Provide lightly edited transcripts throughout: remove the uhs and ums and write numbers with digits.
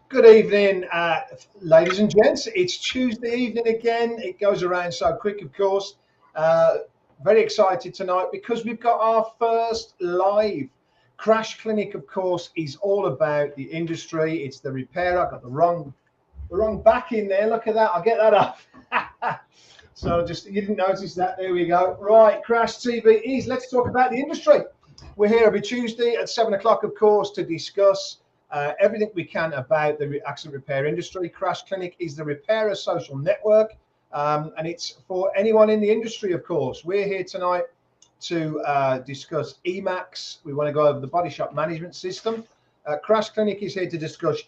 Good evening, ladies and gents. It's Tuesday evening again. It goes around so quick, of course. Very excited tonight because we've got our first live crash clinic. Of course, is all about the industry. It's the repair. I got the wrong back in there. Look at that. I'll get that up. So just you didn't notice that. There we go. Right, Crash TV is. Let's talk about the industry. We're here every Tuesday at 7 o'clock, of course, to discuss everything we can about the accident repair industry. Crash Clinic is the repairer social network, and it's for anyone in the industry, of course. We're here tonight to discuss EMACS. We want to go over the Bodyshop Management System. Crash Clinic is here to discuss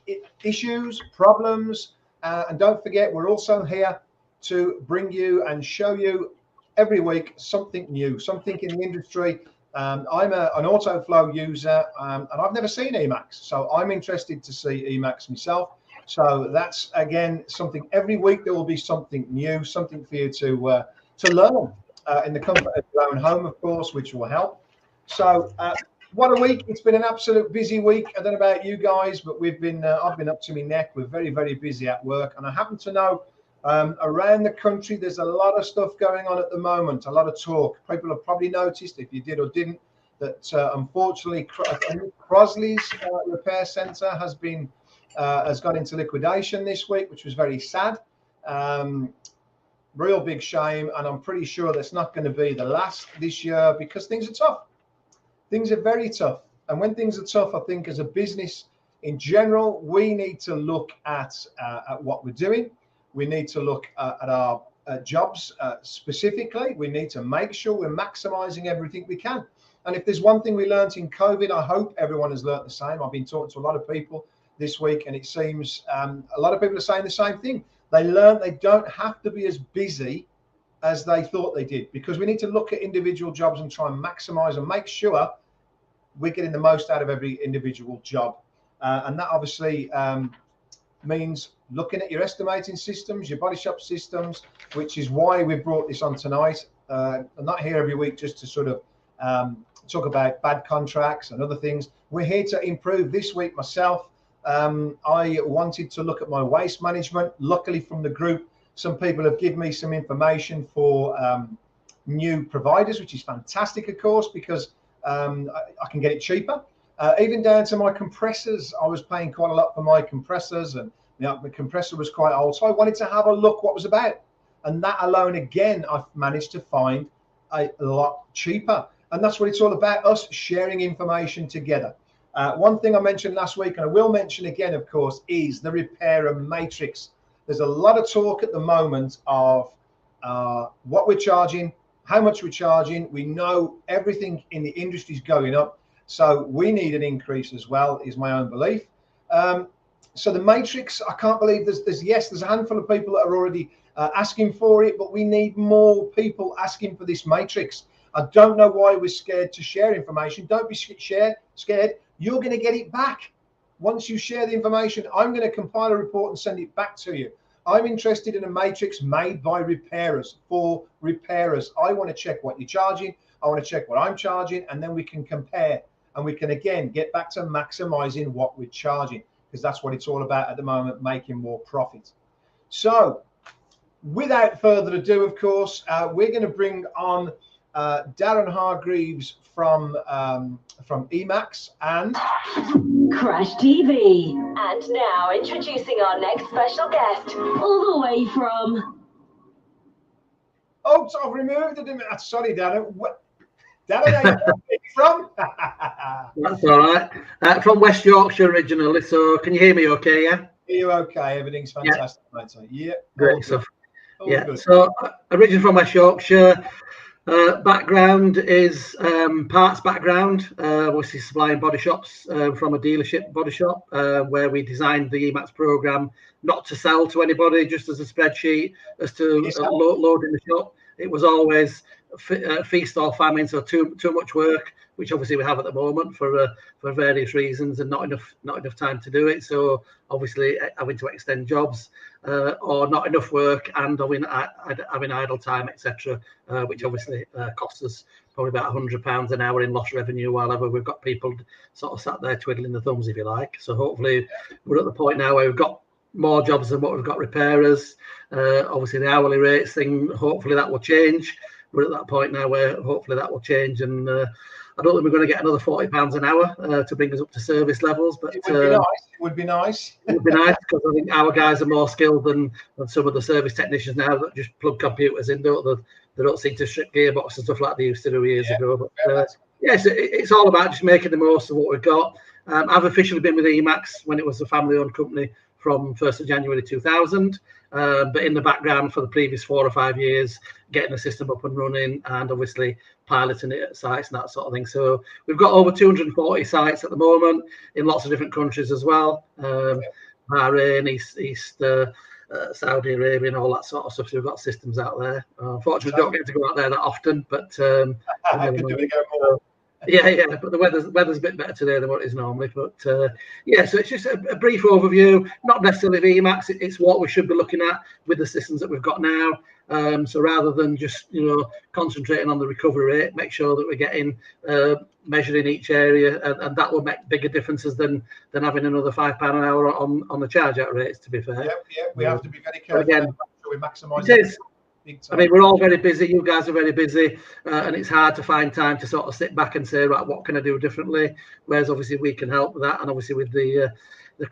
issues, problems, and don't forget, we're also here to bring you and show you every week something new, something in the industry. I'm an AutoFlow user, and I've never seen EMACS, so I'm interested to see EMACS myself. So that's again something. Every week there will be something new, something for you to learn in the comfort of your own home, of course, which will help. So what a week! It's been an absolute busy week. I don't know about you guys, but I've been up to my neck. We're very, very busy at work, and I happen to know. Around the country, there's a lot of stuff going on at the moment, a lot of talk. People have probably noticed, if you did or didn't, that unfortunately Crosley's repair centre has gone into liquidation this week, which was very sad. Real big shame, and I'm pretty sure that's not going to be the last this year because things are tough. Things are very tough, and when things are tough, I think as a business in general, we need to look at what we're doing. We need to look at our jobs specifically. We need to make sure we're maximizing everything we can. And if there's one thing we learned in COVID, I hope everyone has learned the same. I've been talking to a lot of people this week, and it seems a lot of people are saying the same thing. They learned they don't have to be as busy as they thought they did, because we need to look at individual jobs and try and maximize and make sure we're getting the most out of every individual job. And that obviously means looking at your estimating systems, your body shop systems, which is why we brought this on tonight. I'm not here every week just to sort of talk about bad contracts and other things. We're here to improve. This week myself, I wanted to look at my waste management. Luckily from the group, some people have given me some information for new providers, which is fantastic, of course, because I can get it cheaper. Even down to my compressors, I was paying quite a lot for my compressors, and my compressor was quite old. So I wanted to have a look what was about. And that alone, again, I've managed to find a lot cheaper. And that's what it's all about, us sharing information together. One thing I mentioned last week, and I will mention again, of course, is the repairer matrix. There's a lot of talk at the moment of what we're charging, how much we're charging. We know everything in the industry is going up. So we need an increase as well, is my own belief. So the matrix, I can't believe there's a handful of people that are already asking for it, but we need more people asking for this matrix. I don't know why we're scared to share information. Don't be scared. You're going to get it back. Once you share the information, I'm going to compile a report and send it back to you. I'm interested in a matrix made by repairers, for repairers. I want to check what you're charging. I want to check what I'm charging, and then we can compare. And we can, again, get back to maximizing what we're charging, because that's what it's all about at the moment, making more profit. So without further ado, of course, we're going to bring on Darren Hargreaves from EMACS and Crash TV. And now introducing our next special guest, all the way from... Oh, I've removed it. Sorry, Darren. Darren, where are you from? That's all right. From West Yorkshire originally, so can you hear me okay, yeah? Are you okay? Everything's fantastic, mate. Yeah. Great stuff. Yeah, good. So originally from West Yorkshire. Background is parts background. We're supplying body shops from a dealership body shop where we designed the EMACS program not to sell to anybody, just as a spreadsheet, as to load in the shop. It was always feast or famine, so too much work, which obviously we have at the moment for various reasons, and not enough time to do it. So obviously having to extend jobs, or not enough work, and having idle time, etc., which obviously costs us probably about £100 an hour in lost revenue, while we've got people sort of sat there twiddling the thumbs, if you like. So hopefully we're at the point now where we've got more jobs than what we've got repairers. Obviously the hourly rates thing, hopefully that will change. We're at that point now where hopefully that will change, and I don't think we're going to get another £40 an hour to bring us up to service levels, but it would be nice. It would be nice. It would be nice, because I think our guys are more skilled than some of the service technicians now that just plug computers in. They don't seem to strip gearbox and stuff like they used to do years ago. But yes, it's all about just making the most of what we've got. I've officially been with EMACS when it was a family-owned company from 1st of January 2000, but in the background for the previous 4 or 5 years, getting the system up and running, and obviously piloting it at sites and that sort of thing. So we've got over 240 sites at the moment in lots of different countries as well. Bahrain, East Saudi Arabia, and all that sort of stuff. So we've got systems out there. Unfortunately, we don't get to go out there that often, but yeah, but the weather's a bit better today than what it is normally. But yeah, so it's just a brief overview, not necessarily of EMACS. It's what we should be looking at with the systems that we've got now. So rather than just concentrating on the recovery rate, make sure that we're getting measured in each area, and that will make bigger differences than having another £5 an hour on the charge out rates. To be fair, yeah, we have to be very careful. Again, so we maximise. It is. I mean, we're all very busy. You guys are very busy, and it's hard to find time to sort of sit back and say, right, what can I do differently? Whereas obviously we can help with that, and obviously with the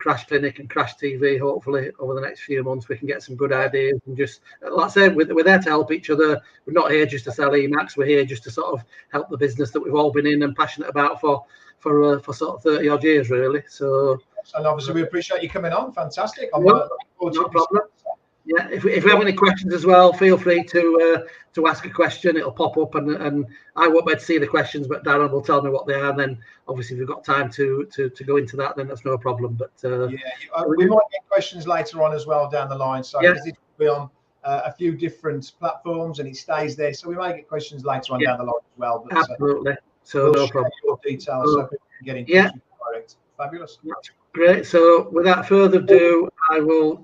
Crash Clinic and Crash TV, hopefully over the next few months we can get some good ideas, and just like I said, we're there to help each other. We're not here just to sell EMACS. We're here just to sort of help the business that we've all been in and passionate about for sort of 30 odd years, really. So, and obviously we appreciate you coming on. Fantastic. No problem. Yeah, if we have any questions as well, feel free to ask a question. It'll pop up, and I won't be able to see the questions, but Darren will tell me what they are. And then obviously if we've got time to go into that, then that's no problem. But we might get questions later on as well down the line. So because it will be on a few different platforms and it stays there, so we might get questions later on down the line as well. But, absolutely. So we'll no problem. Your details so people can get in touch with you direct. Fabulous. That's great. So without further ado, I will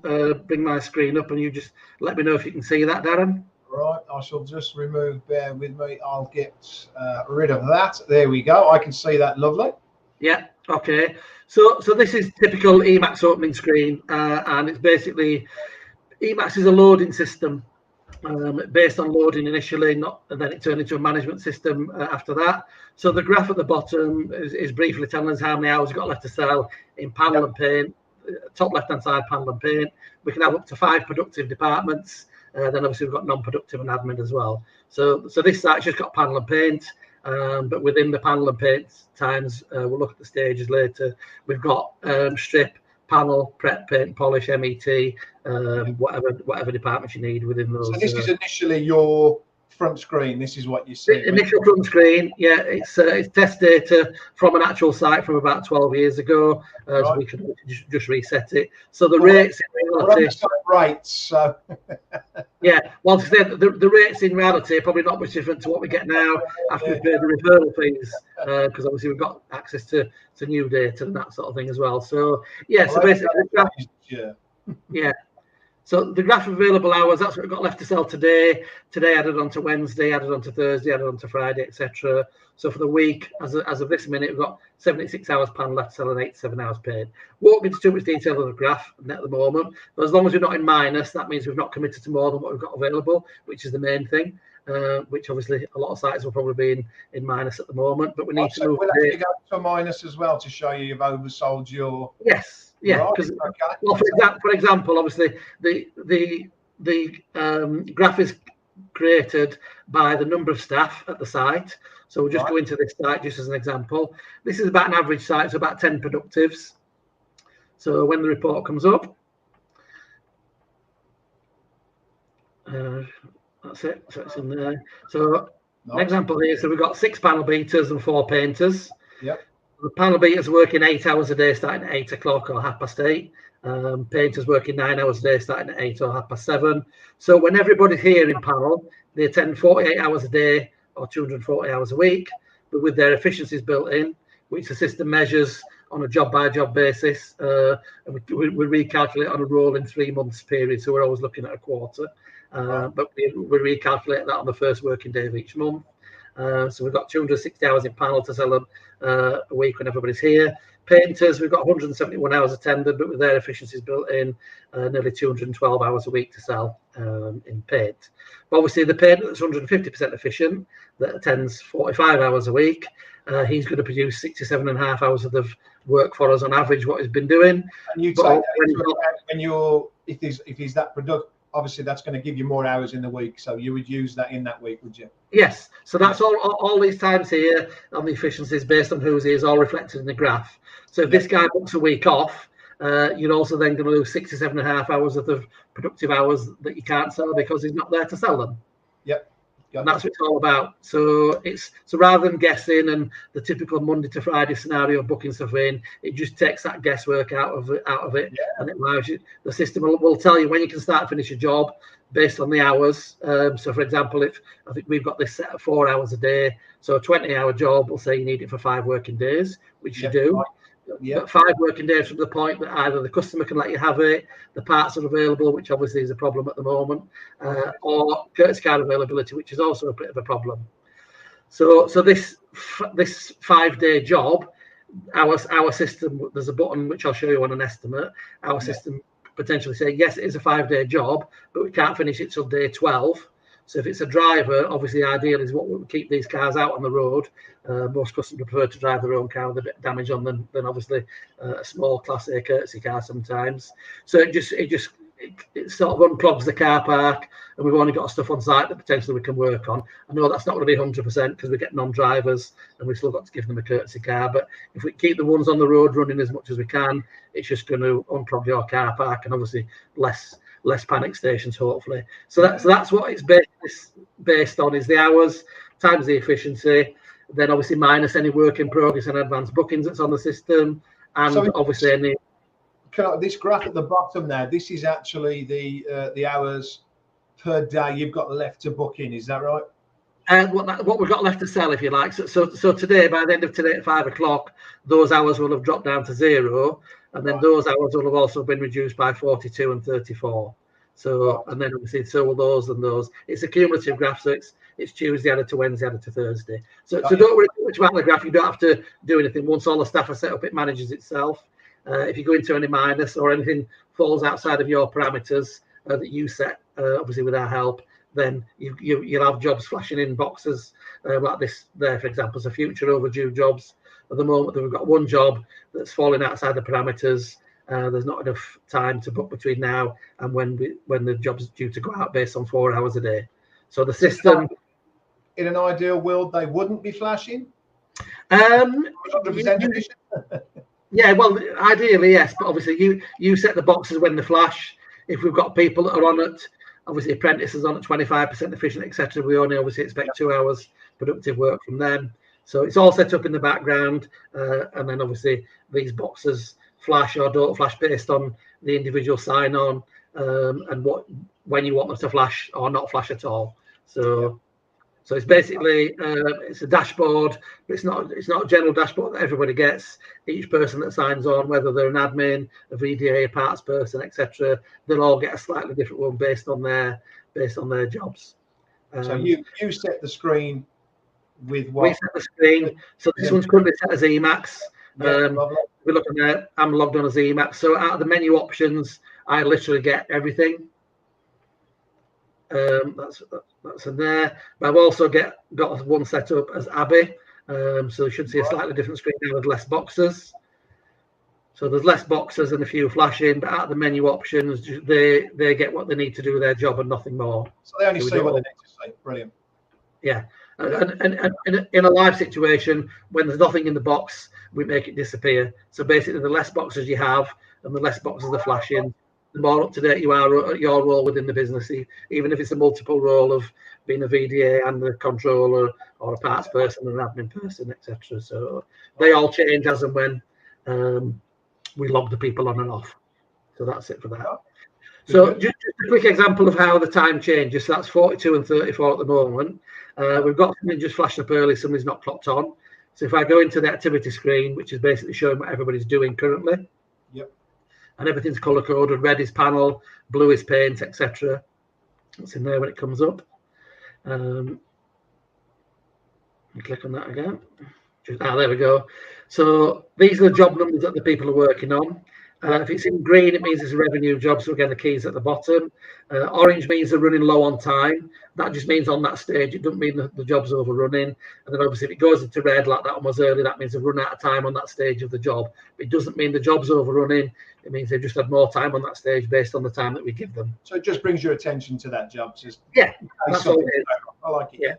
bring my screen up, and you just let me know if you can see that, Darren. Right, I shall just remove, bear with me, I'll get rid of that. There we go, I can see that, lovely. Yeah, okay. So this is typical EMACS opening screen, and it's basically, EMACS is a loading system based on loading initially, and then it turned into a management system after that. So the graph at the bottom is briefly telling us how many hours we've got left to sell in panel and paint. Top left-hand side, panel and paint. We can have up to 5 productive departments. Then obviously we've got non-productive and admin as well. So this site's just got panel and paint, but within the panel and paint times, we'll look at the stages later. We've got strip, panel, prep, paint, polish, MET, whatever departments you need within those. So this is initially your front screen. This is what you see. Initial front screen, yeah. It's test data from an actual site from about 12 years ago. So we can just reset it. So the rates in reality, right? So yeah. Well, to say the rates in reality are probably not much different to what we get now after we pay the referral fees, because obviously we've got access to new data and that sort of thing as well. So yeah. So basically, yeah. So the graph of available hours, that's what we've got left to sell today. Today added on to Wednesday, added on to Thursday, added on to Friday, etc. So for the week, as of this minute, we've got 76 hours panel left to sell and 87 hours paid. Won't get into too much detail of the graph at the moment, but as long as we're not in minus, that means we've not committed to more than what we've got available, which is the main thing. Which obviously a lot of sites will probably be in minus at the moment, but we need to move. We'll actually go to a minus as well to show you you've oversold your. Yes, yeah. Because well, for example, obviously the graph is created by the number of staff at the site. So we'll just go into this site just as an example. This is about an average site, so about 10 productives. So when the report comes up. That's it. So it's in there. So an example here. So we've got 6 panel beaters and 4 painters. Yep. The panel beaters working 8 hours a day, starting at 8 o'clock or 8:30. Painters working 9 hours a day, starting at 8 or 7:30. So when everybody's here in panel, they attend 48 hours a day or 240 hours a week, but with their efficiencies built in, which the system measures on a job-by-job basis, and we recalculate on a rolling 3 months period, so we're always looking at a quarter. But we recalculate that on the first working day of each month. So we've got 260 hours in panel to sell them a week when everybody's here. Painters, we've got 171 hours attended, but with their efficiencies built in, nearly 212 hours a week to sell in paint. But obviously, the painter that's 150% efficient, that attends 45 hours a week, he's going to produce 67.5 hours of work for us on average, what he's been doing. And you take that when you're, if he's that productive, obviously that's going to give you more hours in the week, so you would use that in that week, would you? Yes, so that's all these times here on the efficiencies based on whose is all reflected in the graph. So if this guy books a week off, you're also then going to lose 67.5 hours of the productive hours that you can't sell because he's not there to sell them. Yep. And that's what it's all about. So rather than guessing and the typical Monday to Friday scenario of booking stuff in, it just takes that guesswork out of it, and it allows you. The system will tell you when you can start and finish a job based on the hours. So, for example, if I think we've got this set of 4 hours a day, so a 20-hour job, we'll say you need it for 5 working days, which you do. But 5 working days from the point that either the customer can let you have it, the parts are available, which obviously is a problem at the moment, or courtesy car availability, which is also a bit of a problem. So this 5-day job, our system, there's a button which I'll show you on an estimate. Our system potentially say, yes, it is a 5-day job, but we can't finish it till day 12. So if it's a driver, obviously ideal is what will keep these cars out on the road. Most customers prefer to drive their own car with a bit of damage on them than obviously a small Class A courtesy car sometimes. So it sort of unclogs the car park, and we've only got stuff on site that potentially we can work on. I know that's not going to be 100% because we get non-drivers and we've still got to give them a courtesy car. But if we keep the ones on the road running as much as we can, it's just going to unclog your car park and obviously less panic stations, hopefully. So that's what it's based on, is the hours times the efficiency, then obviously minus any work in progress and advanced bookings that's on the system, and so obviously any. This graph at the bottom there, this is actually the hours per day you've got left to book in. Is that right? What we've got left to sell, if you like. So today, by the end of today at 5 o'clock, those hours will have dropped down to 0, and then those hours will have also been reduced by 42 and 34. So and then obviously so will those and those. It's a cumulative graph, so it's Tuesday added to Wednesday added to Thursday. So don't worry too much about the graph. You don't have to do anything. Once all the staff are set up, it manages itself. If you go into any minus or anything falls outside of your parameters that you set, obviously with our help, then you'll have jobs flashing in boxes like this there, for example. So future overdue jobs. At the moment, we've got one job that's falling outside the parameters. There's not enough time to book between now and when the job's due to go out based on 4 hours a day. So the system, in an ideal world, they wouldn't be flashing. 100% efficient. Yeah, well, ideally yes, but obviously you set the boxes when they flash. If we've got people that are on it, obviously apprentices on at 25% efficient, etc., we only obviously expect 2 hours productive work from them. So it's all set up in the background, and then obviously these boxes flash or don't flash based on the individual sign-on and when you want them to flash or not flash at all. So it's basically it's a dashboard, but it's not a general dashboard that everybody gets. Each person that signs on, whether they're an admin, a VDA, a parts person, etc., they'll all get a slightly different one based on their jobs. So you set the screen with what? We set the screen. So this one's currently set as EMACS. We're looking at, I'm logged on as EMACS. So out of the menu options, I literally get everything. That's in there. But I've also got one set up as Abby. So you should see a slightly different screen now with less boxes. So there's less boxes and a few flashing, but out of the menu options, they get what they need to do their job and nothing more. So they only see what they need to see. Brilliant. Yeah. And in a live situation, when there's nothing in the box, we make it disappear. So basically, the less boxes you have and the less boxes are flashing, the more up to date you are at your role within the business, even if it's a multiple role of being a VDA and a controller or a parts person and an admin person, etc. So they all change as and when we log the people on and off. So that's it for that. So just a quick example of how the time changes. So that's 42 and 34 at the moment. We've got something just flashing up early, somebody's not clocked on. So if I go into the activity screen, which is basically showing what everybody's doing currently, Yep. and everything's color coded, red is panel, blue is paint, etc. It's in there when it comes up. Click on that again. There we go. So these are the job numbers that the people are working on. If it's in green, it means it's a revenue job. So again, the key's at the bottom. Orange means they're running low on time. That just means on that stage, it doesn't mean that the job's overrunning. And then obviously if it goes into red like that one was early, that means they've run out of time on that stage of the job. But it doesn't mean the job's overrunning. It means they've just had more time on that stage based on the time that we give them. So it just brings your attention to that job. Just yeah, that's all it is. I like it. Yeah.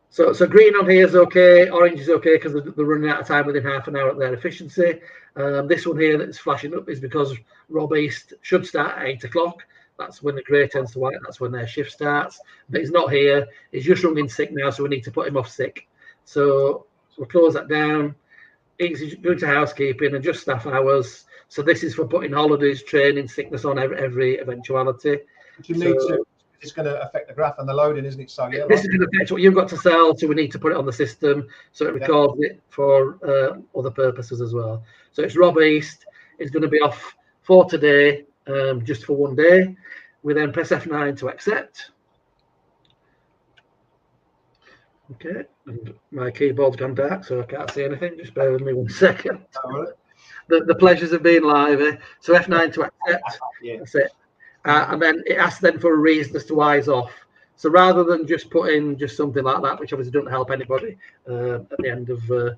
So green on here is okay. Orange is okay because they're running out of time within half an hour at their efficiency. This one here that's flashing up is because Rob East should start at 8 o'clock. That's when the grey turns to white. That's when their shift starts. But he's not here. He's just running sick now, so we need to put him off sick. So we'll close that down. He's going to housekeeping and just staff hours. So this is for putting holidays, training, sickness on every eventuality. You need to. It's going to affect the graph and the loading, isn't it? So yeah, this is going to affect what you've got to sell, so we need to put it on the system so it records it for other purposes as well. So it's Rob East is going to be off for today, just for one day. We then press F9 to accept. Okay, and my keyboard's gone dark, so I can't see anything. Just bear with me 1 second. The pleasures of being live. So F9 to accept. That's it. And then it asks then for a reason as to why he's off. So rather than just put in just something like that, which obviously doesn't help anybody at the end of the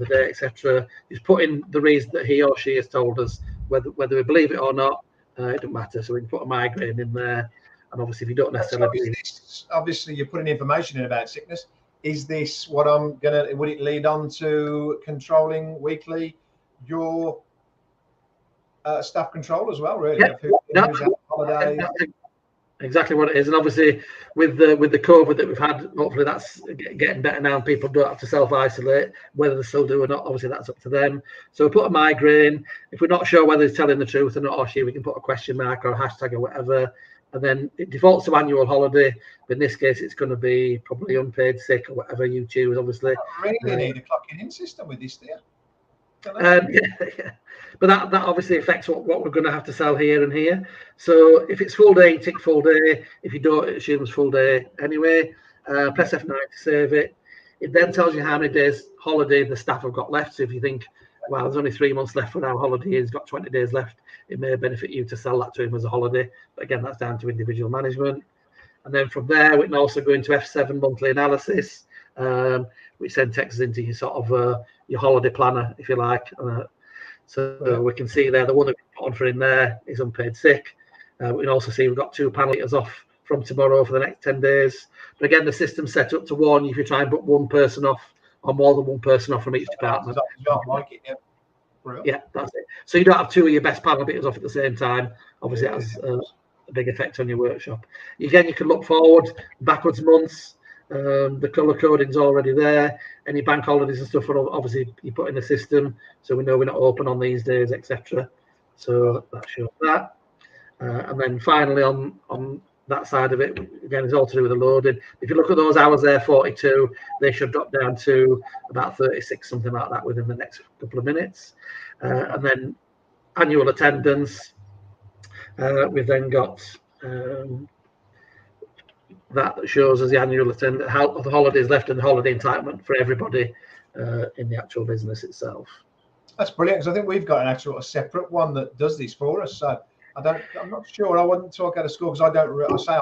day, etc., just put in the reason that he or she has told us, whether we believe it or not, it doesn't matter. So we can put a migraine in there, and obviously if you don't necessarily believe it, obviously you're putting information in about sickness. Is this what I'm gonna? Would it lead on to controlling weekly your staff control as well? Really? Yeah. Exactly what it is, and obviously with the COVID that we've had, hopefully that's getting better now, and people don't have to self-isolate. Whether they still do or not, obviously that's up to them. So we put a migraine. If we're not sure whether he's telling the truth or not, or she, we can put a question mark or a hashtag or whatever, and then it defaults to annual holiday. But in this case, it's going to be probably unpaid sick or whatever you choose. Obviously, I really need a clocking in system with this there. Yeah. But that obviously affects what we're going to have to sell here and here. So if it's full day, tick full day. If you don't, it assumes full day anyway. Press F9 to save it. It then tells you how many days holiday the staff have got left. So if you think, well, there's only 3 months left for our holiday, he's got 20 days left, it may benefit you to sell that to him as a holiday. But again, that's down to individual management. And then from there, we can also go into F7 monthly analysis, which then takes us into your sort of your holiday planner, if you like. So we can see there the one that we put on for in there is unpaid sick. We can also see we've got 2 panel leaders off from tomorrow for the next 10 days. But again, the system's set up to warn you if you try and book one person off or more than one person off from each department. Yeah, that's it. So you don't have 2 of your best panel beaters off at the same time. Obviously, that has a big effect on your workshop. Again, you can look forward, backwards months. The colour coding's already there. Any bank holidays and stuff, obviously you put in the system, so we know we're not open on these days, etc. So that shows that. And then finally on that side of it, again, it's all to do with the loading. If you look at those hours there, 42, they should drop down to about 36, something like that, within the next couple of minutes. And then annual attendance. We've then got that shows us the annual attendance, how the holidays left and the holiday entitlement for everybody in the actual business itself. That's brilliant, because I think we've got a separate one that does this for us. So I'm not sure. I wouldn't talk out of school because I say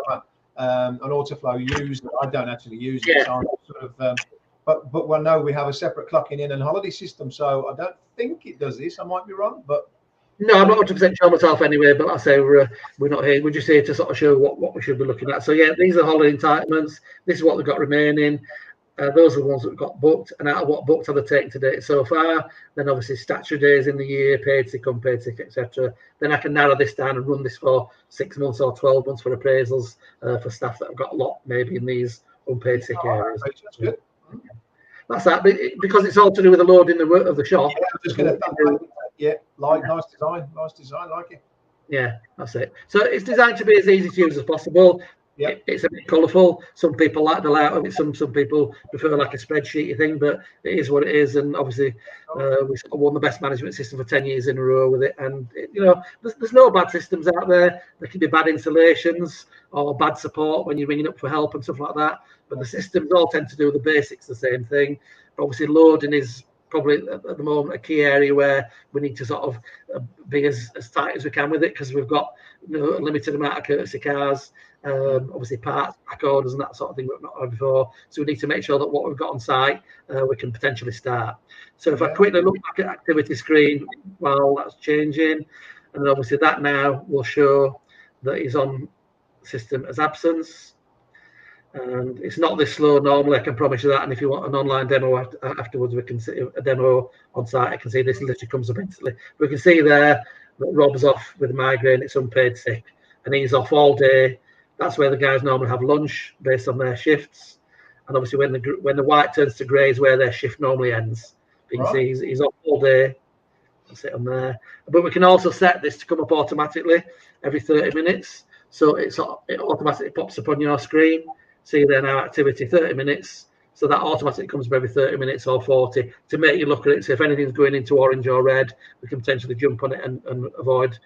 I'm an autoflow user. I don't actually use it. So I'm sort of, but we know we have a separate clocking in and holiday system. So I don't think it does this. I might be wrong, but. No, I'm not 100% sure myself anyway, but I say we're not here. We're just here to sort of show what we should be looking at. So yeah, these are holiday entitlements. This is what they've got remaining. Those are the ones that got booked, and out of what booked have they taken to date so far. Then obviously statutory days in the year, paid sick, unpaid sick, etc. Then I can narrow this down and run this for 6 months or 12 months for appraisals for staff that have got a lot maybe in these unpaid sick areas. That's good. That's that, because it's all to do with the loading of the shop. Yeah, I'm just going to. Yeah, nice design, like it. Yeah, that's it. So it's designed to be as easy to use as possible. Yeah. It's a bit colourful. Some people like the layout of it. Some people prefer like a spreadsheety thing, but it is what it is. And obviously, we won the best management system for 10 years in a row with it. And there's no bad systems out there. There can be bad installations or bad support when you're ringing up for help and stuff like that. But the systems all tend to do the basics the same thing. But obviously, loading is probably at the moment a key area where we need to sort of be as tight as we can with it, because we've got a limited amount of courtesy cars. Obviously parts, back orders and that sort of thing we've not had before. So we need to make sure that what we've got on site, we can potentially start. So if I quickly look back at activity screen while that's changing, and obviously that now will show that he's on system as absence. And it's not this slow normally, I can promise you that. And if you want an online demo afterwards, we can see a demo on site. I can see this literally comes up instantly. We can see there that Rob's off with a migraine, it's unpaid sick, and he's off all day. That's where the guys normally have lunch based on their shifts. And obviously when the white turns to grey is where their shift normally ends. You can see he's off all day. That's it on there. But we can also set this to come up automatically every 30 minutes. So it automatically pops up on your screen. See there now, activity 30 minutes. So that automatically comes up every 30 minutes or 40 to make you look at it. So if anything's going into orange or red, we can potentially jump on it and avoid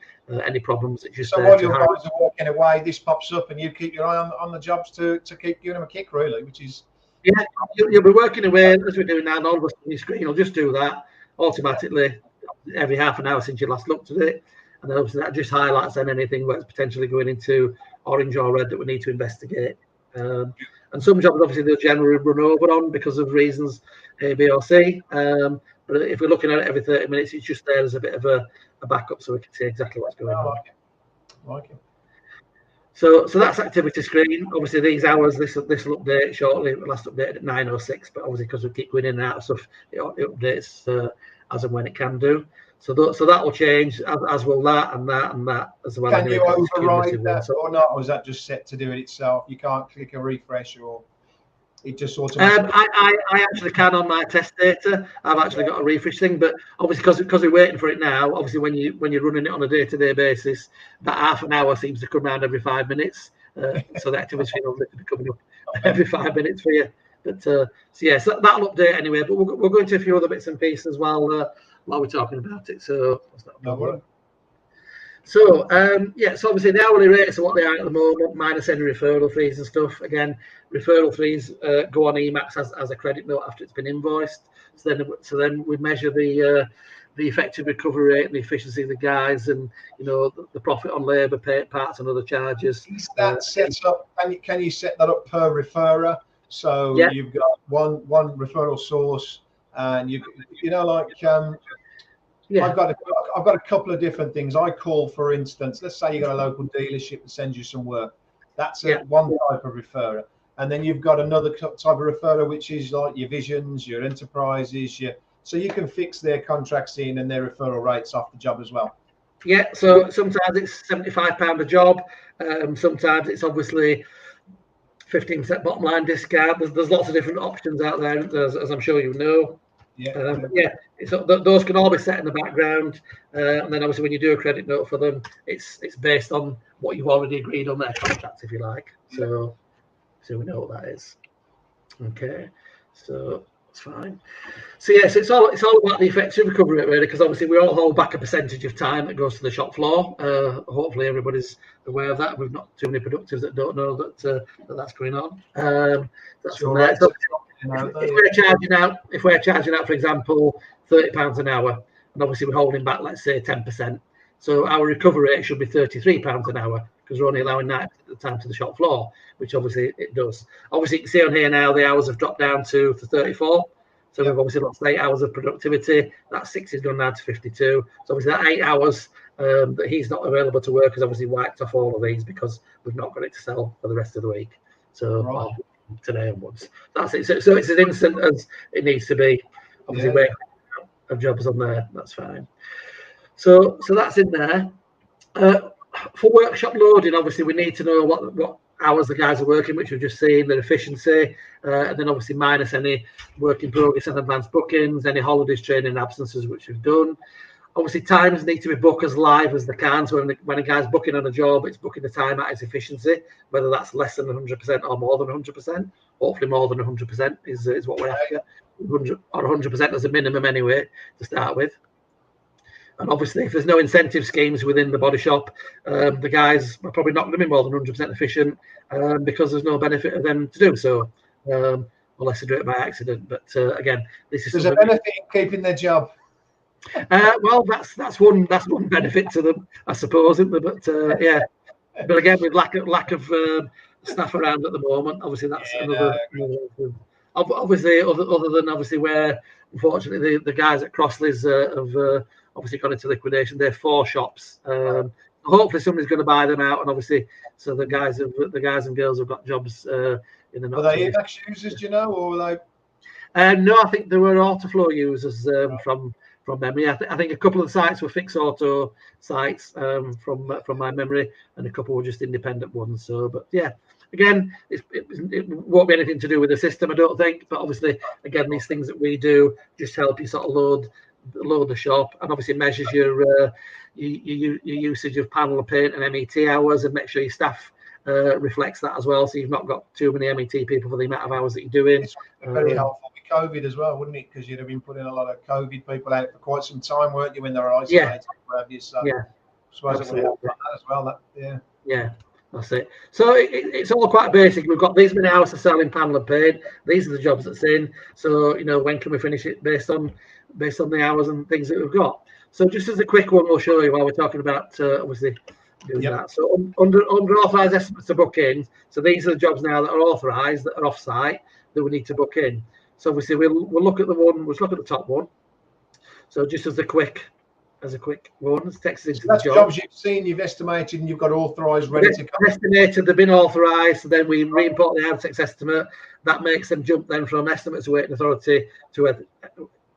any problems. It's just so while your guys are walking away, this pops up and you keep your eye on the jobs to keep giving them a kick, really, which is... Yeah, you'll be working away as we're doing now, and all of a sudden your screen will just do that automatically every half an hour since you last looked at it. And then obviously that just highlights then anything that's potentially going into orange or red that we need to investigate. And some jobs obviously they'll generally run over on because of reasons A, B or C. But if we're looking at it every 30 minutes, it's just there as a bit of a backup so we can see exactly what's going on. Like it. So that's activity screen. Obviously these hours, this will update shortly. It last updated at 9:06, but obviously because we keep going in and out of stuff, it updates as and when it can do. So that will change, as will that and that and that as well. Can you override that or not, or is that just set to do it itself? You can't click a refresh, or it just automatically... I actually can on my test data. I've actually got a refresh thing, but obviously because we're waiting for it now, obviously when you're running it on a day-to-day basis, that half an hour seems to come around every 5 minutes. So the activity will be coming up every 5 minutes for you. But so that'll update anyway. But we'll go into a few other bits and pieces while we're talking about it. So that's not a problem. So so obviously the hourly rates are what they are at the moment, minus any referral fees and stuff. Again, referral fees go on EMACS as a credit note after it's been invoiced. So then we measure the effective recovery rate and the efficiency of the guys, and the profit on labour, pay parts and other charges. Is that set up? And can you set that up per referrer? So you've got one referral source, and I've got a couple of different things. I call, for instance, let's say you got a local dealership that sends you some work. That's one type of referrer. And then you've got another type of referrer, which is like your Visions, your Enterprises, so you can fix their contracts in and their referral rates off the job as well. Yeah, so sometimes it's £75 a job. Sometimes it's obviously 15% bottom line discount. There's lots of different options out there, as I'm sure you know. So those can all be set in the background, and then obviously when you do a credit note for them, it's based on what you've already agreed on their contracts, if you like. So we know what that is. Okay, so that's fine. So yes, it's all about the effective recovery rate, really, because obviously we all hold back a percentage of time that goes to the shop floor. Hopefully everybody's aware of that. We've not too many productives that don't know that that's going on. That's all right. So, if we're charging out, for example, £30 an hour, and obviously we're holding back, let's say 10%. So our recovery rate should be £33 an hour because we're only allowing 90% of the time to the shop floor, which obviously it does. Obviously, you can see on here now the hours have dropped down to 34. So we've obviously lost 8 hours of productivity. That 6 has gone down to 52. So obviously that 8 hours that he's not available to work has obviously wiped off all of these because we've not got it to sell for the rest of the week. So today onwards. That's it. So it's as instant as it needs to be. Obviously, we're of jobs on there. That's fine. So that's in there. For workshop loading, obviously, we need to know what hours the guys are working, which we've just seen, their efficiency, and then obviously minus any work in progress and advanced bookings, any holidays, training, and absences, which we've done. Obviously, times need to be booked as live as they can. So when a guy's booking on a job, it's booking the time at his efficiency, whether that's less than 100% or more than 100%. Hopefully, more than 100% is what we're after. 100 or 100% as a minimum anyway to start with. And obviously, if there's no incentive schemes within the body shop, the guys are probably not going to be more than 100% efficient because there's no benefit of them to do so, unless they do it by accident. But again, this is there's a benefit in keeping their job. Well, that's one benefit to them, I suppose, isn't there? But yeah, but again, with lack of staff around at the moment, obviously that's another. Obviously, other than obviously where unfortunately the guys at Crossleys have obviously gone into liquidation. They're 4 shops. Hopefully somebody's going to buy them out, and obviously so the guys and girls have got jobs in the. Are they EMACS users, do you know, or are they? No, I think there were Autoflow users from memory. I think a couple of the sites were fixed auto sites from my memory, and a couple were just independent ones. So, but yeah, again, it won't be anything to do with the system, I don't think. But obviously, again, these things that we do just help you sort of load the shop, and obviously measures your usage of panel and paint and MET hours, and make sure your staff reflects that as well. So you've not got too many MET people for the amount of hours that you're doing. It's very helpful with COVID as well, wouldn't it? Because you'd have been putting a lot of COVID people out for quite some time, weren't you, when they were isolated? So yeah, I suppose it would help like that as well. Yeah, that's it. So it's all quite basic. We've got these many hours to sell in panel and paint. These are the jobs that's in. So when can we finish it based on the hours and things that we've got. So just as a quick one, we'll show you while we're talking about obviously doing that. So under authorised estimates to book in. So these are the jobs now that are authorised, that are off site, that we need to book in. So obviously we'll look at the one. Let's look at the top one. So just as a quick one, let's text into the job. Jobs you've seen, you've estimated, and you've got authorised, ready to go. Estimated, they've been authorised. So then we re-import the out-of-text estimate. That makes them jump then from estimates awaiting authority to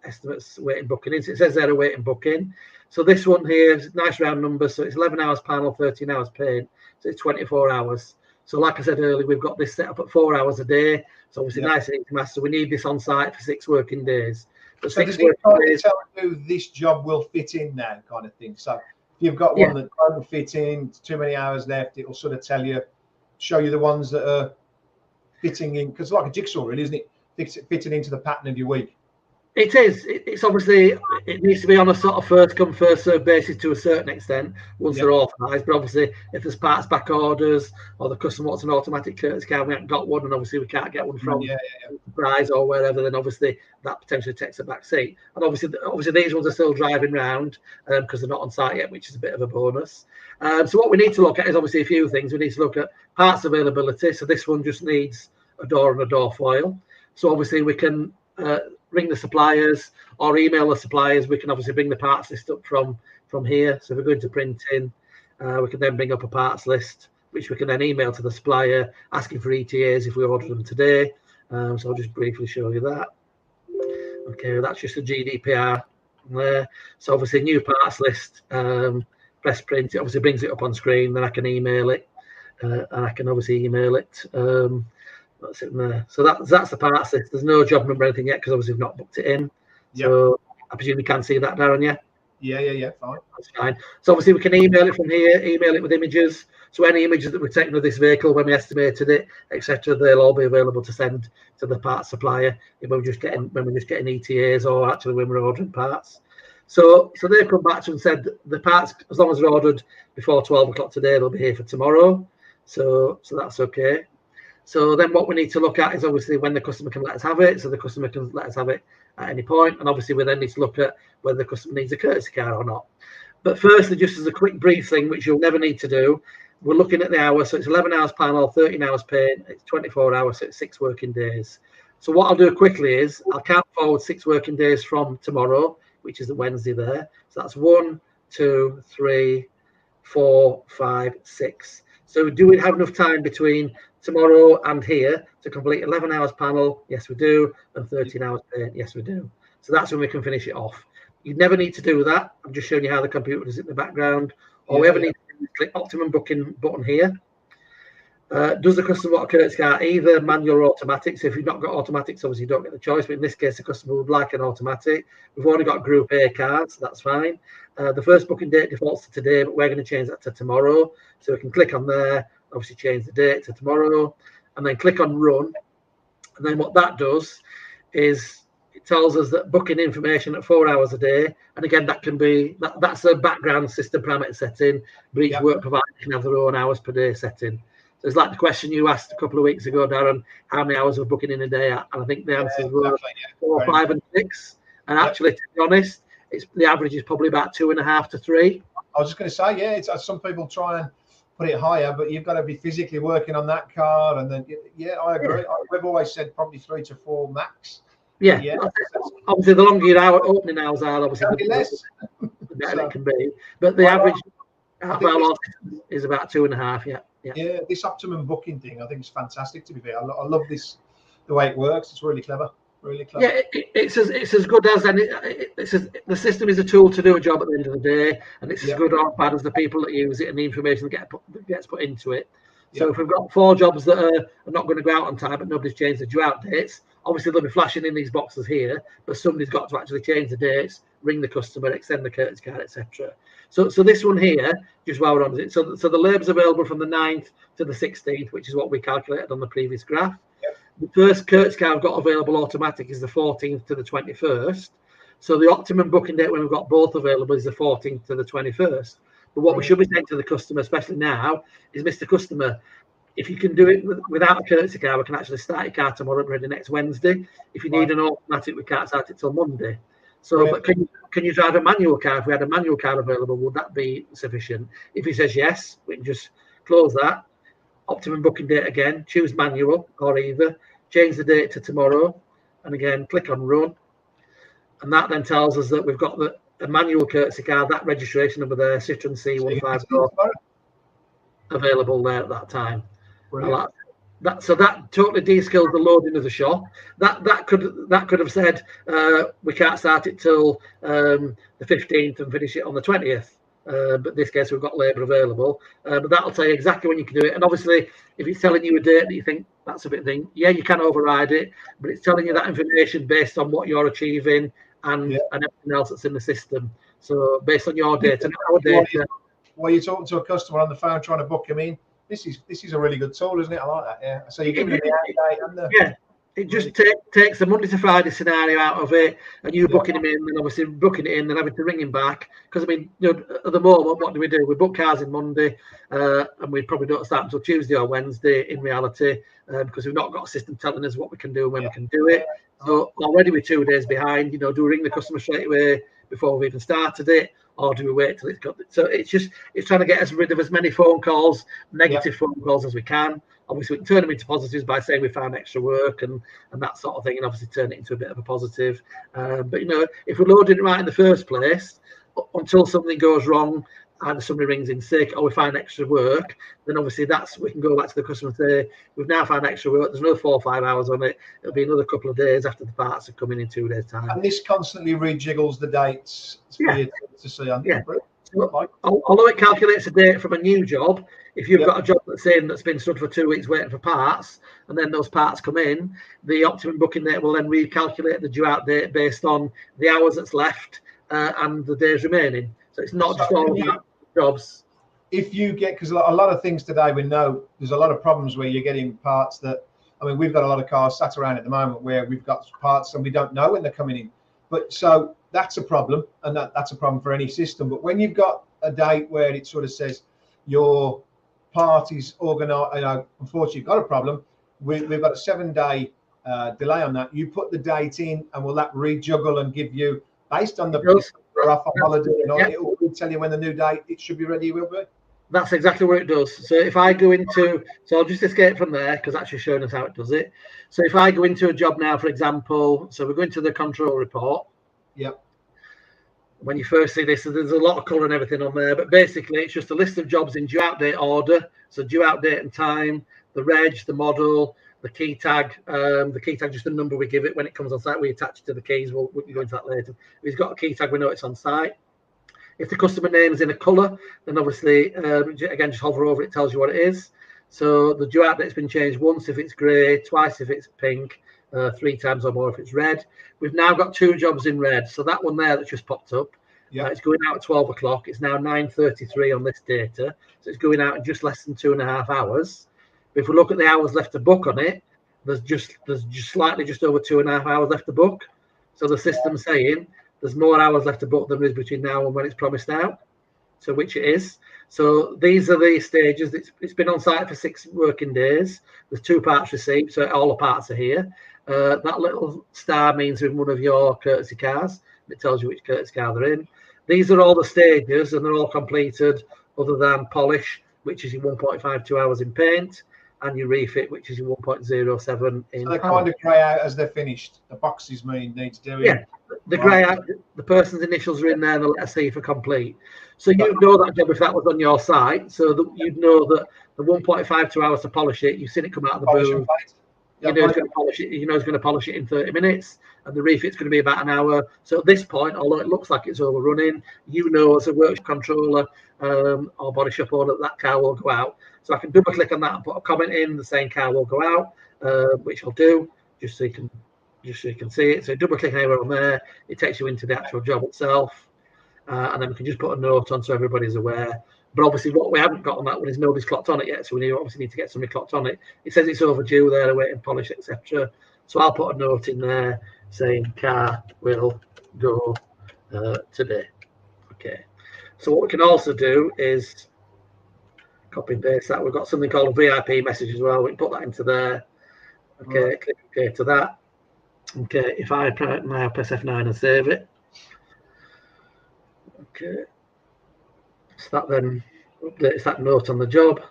estimates waiting booking in. So it says they're awaiting booking. So this one here is nice round number. So it's 11 hours panel, 13 hours paint. So it's 24 hours. So like I said earlier, we've got this set up at 4 hours a day. So obviously nice and easy to master. We need this on site for 6 working days. But so does it kind of tell you this job will fit in now, kind of thing? So if you've got one that doesn't fit in, too many hours left, it will sort of show you the ones that are fitting in, because like a jigsaw, really, isn't it? Fitting into the pattern of your week. It is. It's obviously, it needs to be on a sort of first come, first served basis to a certain extent once they're authorised. But obviously, if there's parts back orders or the customer wants an automatic courtesy car, we haven't got one, and obviously we can't get one from Prize or wherever, then obviously that potentially takes a back seat. And obviously these ones are still driving around because they're not on site yet, which is a bit of a bonus. So what we need to look at is obviously a few things. We need to look at parts availability. So this one just needs a door and a door foil. So obviously we can ring the suppliers or email the suppliers. We can obviously bring the parts list up from here. So if we're going to printing, we can then bring up a parts list, which we can then email to the supplier asking for ETAs if we order them today. So I'll just briefly show you that. Okay, that's just a GDPR there. So obviously new parts list, press print, it obviously brings it up on screen, then I can email it, and I can obviously email it. That's it there. So that's the parts list. There's no job number or anything yet because obviously we've not booked it in. So I presume you can see that, Darren, yeah? Yeah, fine. That's fine. So obviously we can email it from here, email it with images. So any images that we've taken of this vehicle when we estimated it, etc., they'll all be available to send to the parts supplier when we're just getting ETAs or actually when we're ordering parts. So they've come back to and said the parts, as long as they're ordered before 12 o'clock today, they'll be here for tomorrow. So that's okay. So then what we need to look at is obviously when the customer can let us have it. So the customer can let us have it at any point. And obviously we then need to look at whether the customer needs a courtesy car or not. But firstly, just as a quick brief thing, which you'll never need to do, we're looking at the hours. So it's 11 hours panel, 13 hours paint, it's 24 hours, so it's 6 working days. So what I'll do quickly is I'll count forward 6 working days from tomorrow, which is the Wednesday there. So that's 1, 2, 3, 4, 5, 6. So do we have enough time between tomorrow and here to complete 11 hours panel? Yes, we do. And 13 hours paint? Yes, we do. So that's when we can finish it off. You never need to do that. I'm just showing you how the computer does it in the background. All we ever need to do is click optimum booking button here. Does the customer want a courtesy car? Either manual or automatic. So if you've not got automatics, obviously you don't get the choice. But in this case, the customer would like an automatic. We've already got Group A cars, so that's fine. The first booking date defaults to today, but we're going to change that to tomorrow. So we can click on there, obviously change the date to tomorrow, and then click on run. And then what that does is it tells us that booking information at 4 hours a day. And again, that can be, that's a background system parameter setting, but each work provider can have their own hours per day setting. So it's like the question you asked a couple of weeks ago, Darren, how many hours of booking in a day? And I think the answers were 4, 5, and 6. And actually, to be honest, the average is probably about 2.5 to 3. I was just going to say, it's some people try and put it higher, but you've got to be physically working on that car. And then, I agree. We've always said probably 3 to 4 max. Yeah. Obviously, the longer your opening hours are, obviously, the better it can be. But the average half-hour is about 2.5. Yeah, this optimum booking thing, I think is fantastic. To be fair, I love this, the way it works. It's really clever. Really clever. Yeah, it's as good as any. The system is a tool to do a job at the end of the day, and it's as good or bad as the people that use it and the information that gets put into it. So if we've got 4 jobs that are not going to go out on time, but nobody's changed the due out dates, obviously they'll be flashing in these boxes here, but somebody's got to actually change the dates, ring the customer, extend the courtesy card, etc. So this one here, just while we're on it, so the labour's available from the 9th to the 16th, which is what we calculated on the previous graph. The first courtesy card I've got available automatic is the 14th to the 21st. So the optimum booking date when we've got both available is the 14th to the 21st. But what we should be saying to the customer, especially now, is, Mr. Customer, if you can do it without a courtesy car, we can actually start your car tomorrow and ready next Wednesday. If you need an automatic, we can't start it till Monday. So, but can you drive a manual car? If we had a manual car available, would that be sufficient? If he says yes, we can just close that. Optimum booking date again, choose manual or either, change the date to tomorrow, and again, click on run. And that then tells us that we've got the manual courtesy car, that registration number there, Citroen C154, available there at that time. So that totally de-skills the loading of the shop. That could have said we can't start it till the 15th and finish it on the 20th. But in this case, we've got labour available. But that'll tell you exactly when you can do it. And obviously, if it's telling you a date that you think that's a bit thing, you can override it. But it's telling you that information based on what you're achieving and everything else that's in the system. So based on your data and our data. While you're talking to a customer on the phone trying to book him in, this is a really good tool, isn't it? I like that. Yeah. So you're giving them the out date and the It just takes the Monday to Friday scenario out of it, and you booking him in, and obviously booking it in, then having to ring him back. Because I mean, at the moment, what do? We book cars in Monday, and we probably don't start until Tuesday or Wednesday. In reality, because we've not got a system telling us what we can do and when we can do it. So already we're 2 days behind. Do we ring the customer straight away before we've even started it, or do we wait till it's got? So it's trying to get us rid of as many phone calls, negative phone calls as we can. Obviously, we can turn them into positives by saying we found extra work and that sort of thing, and obviously turn it into a bit of a positive. But if we're loading it right in the first place, until something goes wrong, either somebody rings in sick or we find extra work, then obviously we can go back to the customer and say, we've now found extra work. There's another 4 or 5 hours on it. It'll be another couple of days after the parts are coming in 2 days' time. And this constantly rejiggles the dates for you to see on. Although it calculates a date from a new job, if you've got a job that's been stood for 2 weeks waiting for parts, and then those parts come in, the optimum booking date will then recalculate the due out date based on the hours that's left and the days remaining. So it's not just all about jobs. If you get, because a lot of things today, we know there's a lot of problems where you're getting parts that, I mean, we've got a lot of cars sat around at the moment where we've got parts and we don't know when they're coming in. But so that's a problem, and that's a problem for any system. But when you've got a date where it sort of says your part is organised, unfortunately, you've got a problem. We've got a 7-day delay on that. You put the date in, and will that rejuggle and give you, based on the off on holiday, it will tell you when the new date it should be ready will be. That's exactly what it does. So if I go into, so I'll just escape from there because that's just showing us how it does it. So if I go into a job now, for example, so we're going to the control report. Yep. When you first see this, there's a lot of colour and everything on there, but basically it's just a list of jobs in due out date order. So due out date and time, the reg, the model, the key tag. The key tag just the number we give it when it comes on site. We attach it to the keys. We'll go into that later. If he's got a key tag, we know it's on site. If the customer name is in a colour, then obviously, again, just hover over it, tells you what it is. So the due out date's been changed once if it's grey, twice if it's pink, 3 times or more if it's red. We've now got 2 jobs in red. So that one there that just popped up, Yeah. It's going out at 12 o'clock. It's now 9:33 on this data. So it's going out in just less than 2.5 hours. But if we look at the hours left to book on it, there's just slightly just over 2.5 hours left to book. So the system's saying there's more hours left to book than there is between now and when it's promised out. So which it is. So these are the stages. It's been on site for 6 working days. There's 2 parts received, so all the parts are here. That little star means in one of your courtesy cars. It tells you which courtesy car they're in. These are all the stages, and they're all completed other than polish, which is your 1.52 hours in paint, and your refit, which is your 1.07 in. So they kind of grey out as they're finished. The boxes needs doing. Yeah, the grey out. The person's initials are in there, and the letter C for complete. So you'd know that job if that was on your site. So that you'd know that the 1.52 hours to polish it. You've seen it come out of the booth. You know he's going to polish it. You know he's going to polish it in 30 minutes, and the refit's going to be about an hour. So at this point, although it looks like it's overrunning, you know as a workshop controller or body shop owner that car will go out. So I can double click on that and put a comment in. The same car will go out, which I'll do just so you can see it. So double click anywhere on there, it takes you into the actual job itself, and then we can just put a note on so everybody's aware. But obviously, what we haven't got on that one is nobody's clocked on it yet, so we obviously need to get somebody clocked on it. It says it's overdue, they're awaiting polish, etc. So I'll put a note in there saying car will go today. Okay. So what we can also do is copy and paste that. We've got something called a VIP message as well. We can put that into there. Okay, click OK to that. Okay, if I now press F9 and save it. Okay. So that then updates that note on the job.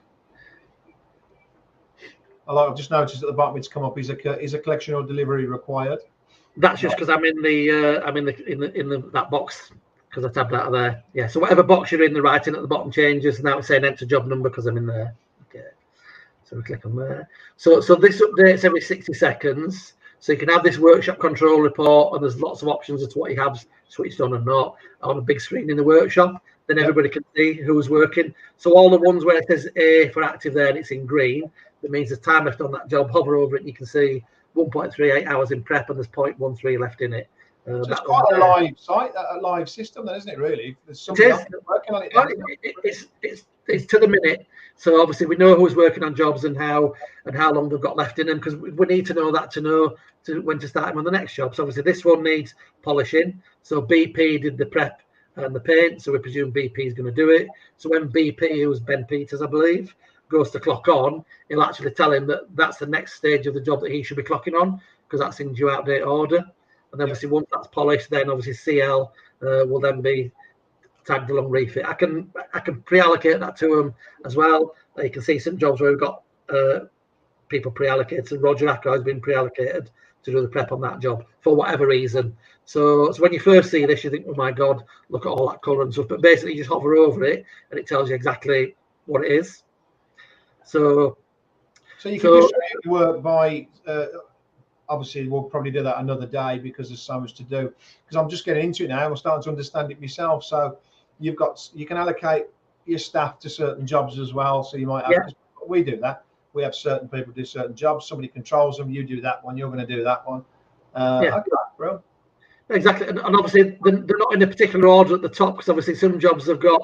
I've just noticed at the bottom it's come up. Is a collection or delivery required? That's just because I'm in that box because I tabbed out of there. Yeah. So whatever box you're in, the writing at the bottom changes. Now it's saying enter job number because I'm in there. Okay. So we click on there. So this updates every 60 seconds. So you can have this workshop control report, and there's lots of options as to what you have switched on and not on a big screen in the workshop. Then everybody can see who's working. So all the ones where it says A for active there and it's in green, that means there's time left on that job. Hover over it and you can see 1.38 hours in prep and there's 0.13 left in it. So it's quite a live site, a live system then, isn't it, really? There's somebody else working on it. It's to the minute. So obviously we know who's working on jobs and how long they've got left in them, because we need to know that to know when to start them on the next job. So obviously this one needs polishing. So BP did the prep and the paint, so we presume BP is going to do it. So when BP, who's Ben Peters, I believe, goes to clock on, he'll actually tell him that that's the next stage of the job that he should be clocking on, because that's in due out date order. And then obviously once that's polished, then obviously CL will then be tagged along refit. I can pre-allocate that to them as well. You can see some jobs where we've got people pre-allocated. So Roger Acker has been pre-allocated to do the prep on that job for whatever reason. So when you first see this, you think, oh my God, look at all that colour and stuff. But basically, you just hover over it and it tells you exactly what it is. So you can distribute work by. Obviously, we'll probably do that another day because there's so much to do. Because I'm just getting into it now. I'm starting to understand it myself. So you can allocate your staff to certain jobs as well. So you might have. We do that. We have certain people do certain jobs. Somebody controls them. You do that one. You're going to do that one. Okay, bro. Exactly, and obviously they're not in a particular order at the top, because obviously some jobs have got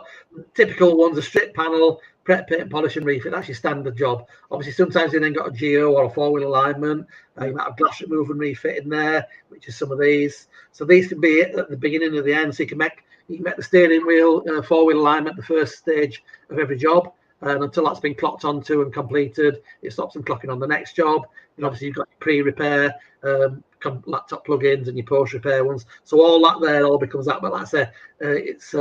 typical ones: a strip panel, prep, paint, polish, and refit. That's your standard job. Obviously, sometimes you then got a geo or a 4-wheel alignment. You might have glass remove and refit in there, which is some of these. So these can be at the beginning or the end. So you can make the steering wheel 4-wheel alignment the first stage of every job, and until that's been clocked onto and completed, it stops them clocking on the next job. And obviously you've got your pre-repair, laptop plugins and your post-repair ones. So all that there all becomes that. But like I say, it's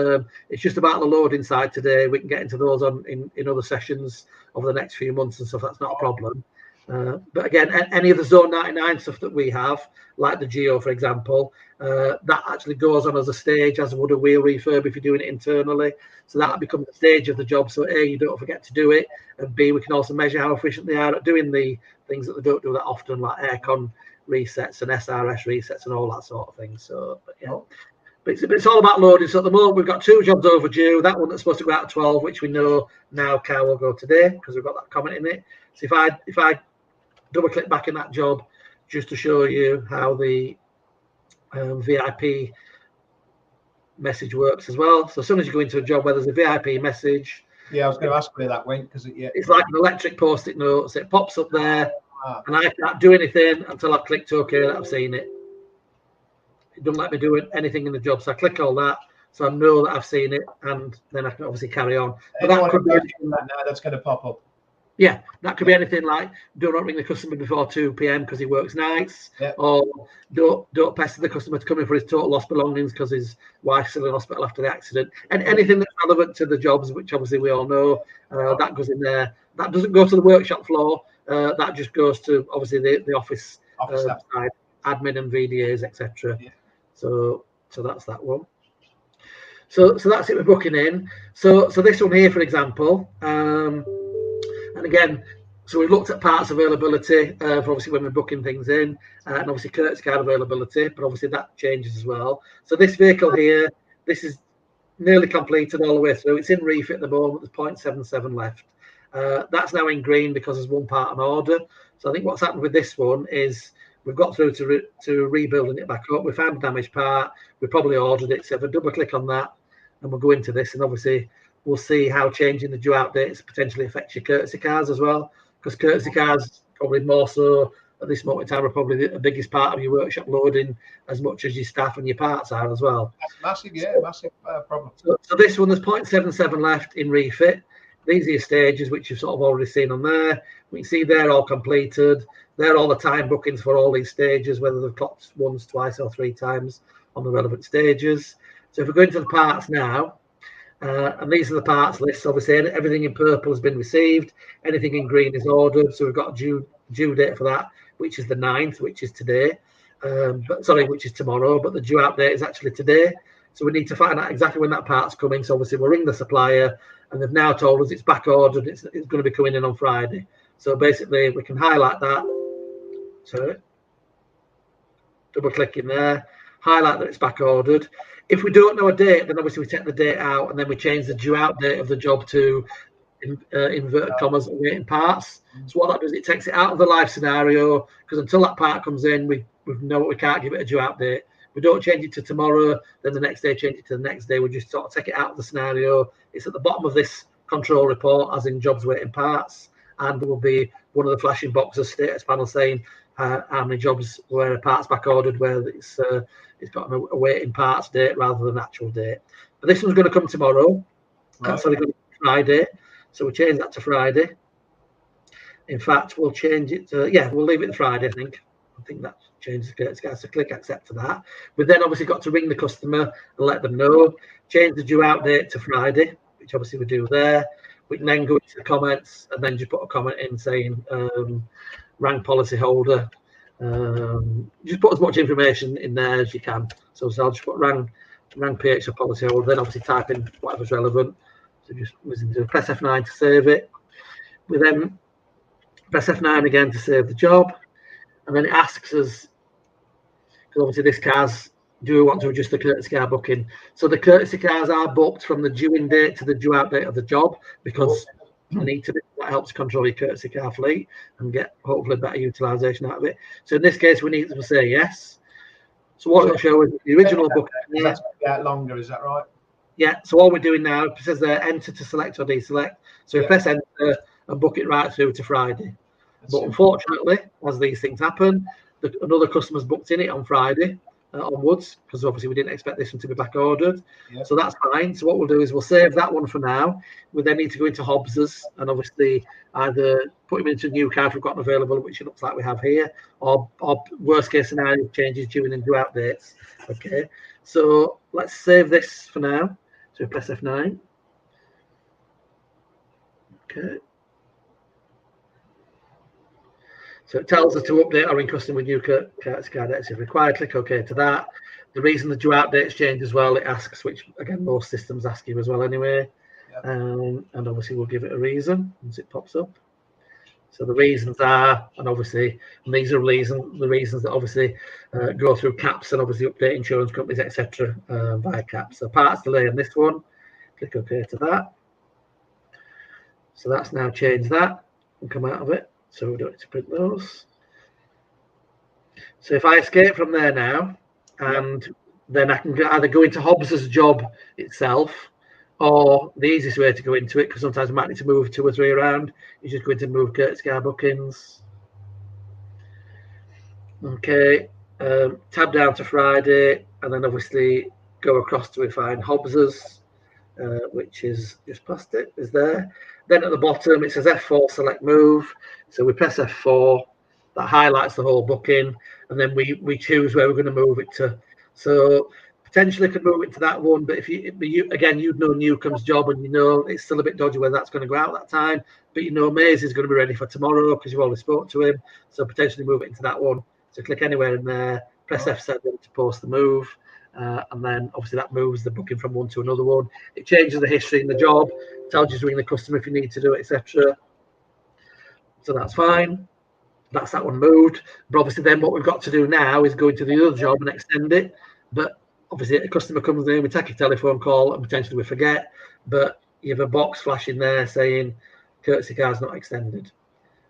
just about the loading side today. We can get into those in other sessions over the next few months and stuff. That's not a problem. But again, any of the Zone 99 stuff that we have, like the Geo, for example, that actually goes on as a stage, as would a wheel refurb if you're doing it internally. So that becomes the stage of the job. So A, you don't forget to do it, and B, we can also measure how efficient they are at doing the things that they don't do that often, like aircon resets and SRS resets and all that sort of thing. So, but it's all about loading. So at the moment, we've got 2 jobs overdue. That one that's supposed to go out at 12, which we know now car will go today because we've got that comment in it. So if I double click back in that job just to show you how the VIP message works as well. So as soon as you go into a job where there's a VIP message, Yeah, I was going to ask where that went because it's like an electric post-it note. So it pops up there, Ah. and I can't do anything until I've clicked OK that I've seen it. It doesn't let me do anything in the job, so I click all that, so I know that I've seen it, and then I can obviously carry on. But that could be anything that's going to pop up. Yeah, that could be anything like do not ring the customer before 2 p.m. because he works nights, or don't pester the customer to come in for his total lost belongings because his wife's still in hospital after the accident, and anything that's relevant to the jobs, which obviously we all know, that goes in there. That doesn't go to the workshop floor. That just goes to obviously the office side, admin and VDAs, etc. Yeah. So that's that one. So that's it with booking in. So this one here, for example. And again, so we've looked at parts availability for obviously when we're booking things in, and obviously courtesy card availability, but obviously that changes as well. So this vehicle here, this is nearly completed all the way through. It's in refit at the moment. There's 0.77 left. That's now in green because there's one part on order. So I think what's happened with this one is we've got through to rebuilding it back up. We found a damaged part. We probably ordered it. So if I double click on that, and we'll go into this, and obviously we'll see how changing the due out dates potentially affects your courtesy cars as well, because courtesy cars probably more so at this moment in time are probably the biggest part of your workshop loading, as much as your staff and your parts are as well. That's massive, yeah, massive problem. So this one, there's 0.77 left in refit. These are your stages, which you've sort of already seen on there. We can see they're all completed. They're all the time bookings for all these stages, whether they've clocked once, twice, or 3 times on the relevant stages. So if we go into the parts now, and these are the parts lists. Obviously, everything in purple has been received. Anything in green is ordered. So we've got a due date for that, which is the 9th, which is today. Which is tomorrow. But the due out date is actually today. So we need to find out exactly when that part's coming. So obviously, we'll ring the supplier, and they've now told us it's back ordered. It's going to be coming in on Friday. So basically, we can highlight that. So double click in there, highlight that it's back ordered. If we don't know a date, then obviously we take the date out, and then we change the due out date of the job to inverted commas awaiting parts. So what that does, it takes it out of the live scenario, because until that part comes in, we know we can't give it a due out date. We don't change it to tomorrow, then the next day change it to the next day. We just sort of take it out of the scenario. It's at the bottom of this control report, as in jobs waiting parts, and there will be one of the flashing boxes, status panel, saying how many jobs were parts back ordered, where it's got an awaiting parts date rather than actual date. But this one's going to come tomorrow. Right. So we're going to Friday. So we'll change that to Friday. In fact, we'll change it to, we'll leave it to Friday, I think. I think that changes the guys. So click accept to that. We've then obviously got to ring the customer and let them know. Change the due out date to Friday, which obviously we do there. We can then go into the comments and then just put a comment in saying rang policyholder. Just put as much information in there as you can. So I'll just put rang PH or policyholder, then obviously type in whatever's relevant. So just press F9 to save it. We then press F9 again to save the job, and then it asks us, because obviously this car's, do we want to adjust the courtesy car booking? So the courtesy cars are booked from the due in date to the due out date of the job, because you need to be, that helps control your courtesy car fleet and get hopefully better utilization out of it. So in this case, we need to say yes. So what it'll show is the original booking. That's get longer, is that right? Yeah. So all we're doing now, it says there enter to select or deselect. So we press enter and book it right through to Friday. But unfortunately, as these things happen, another customer's booked in it on Friday onwards, because obviously we didn't expect this one to be back ordered. So that's fine. So what we'll do is we'll save that one for now. We then need to go into Hobbs's and obviously either put him into a new car if we've got an available, which it looks like we have here, or worst case scenario, changes due in and due out dates. Okay, so let's save this for now. So we press F9. Okay. So it tells us to update our in-customer with new courtesy car dates if required. Click OK to that. The reason the due out dates change as well, it asks, which again most systems ask you as well anyway. And obviously we'll give it a reason once it pops up. So the reasons are, and these are the reasons that obviously go through caps and obviously update insurance companies, etc. Via caps. So parts delay on this one. Click OK to that. So that's now changed that and come out of it. So we don't need to print those. So if I escape from there now and then I can either go into Hobbs's job itself, or the easiest way to go into it, because sometimes I might need to move 2 or 3 around, is just going to move courtesy car bookings. Okay, tab down to Friday, and then obviously go across to find Hobbs's, which is just past it, is there. Then at the bottom it says F4 select move, so we press F4, that highlights the whole booking, and then we choose where we're going to move it to. So potentially could move it to that one, but if you again, you'd know Newcomb's job, and you know it's still a bit dodgy whether that's going to go out that time, but you know Mays is going to be ready for tomorrow because you've already spoke to him, so potentially move it into that one. So click anywhere in there, press F7 to post the move, and then obviously that moves the booking from one to another one. It changes the history in the job, tells you to ring the customer if you need to do it, etc. So that's fine. That's that one moved. But obviously then what we've got to do now is go into the other job and extend it. But obviously a customer comes in, we take a telephone call, and potentially we forget, but you have a box flashing there saying courtesy car's not extended.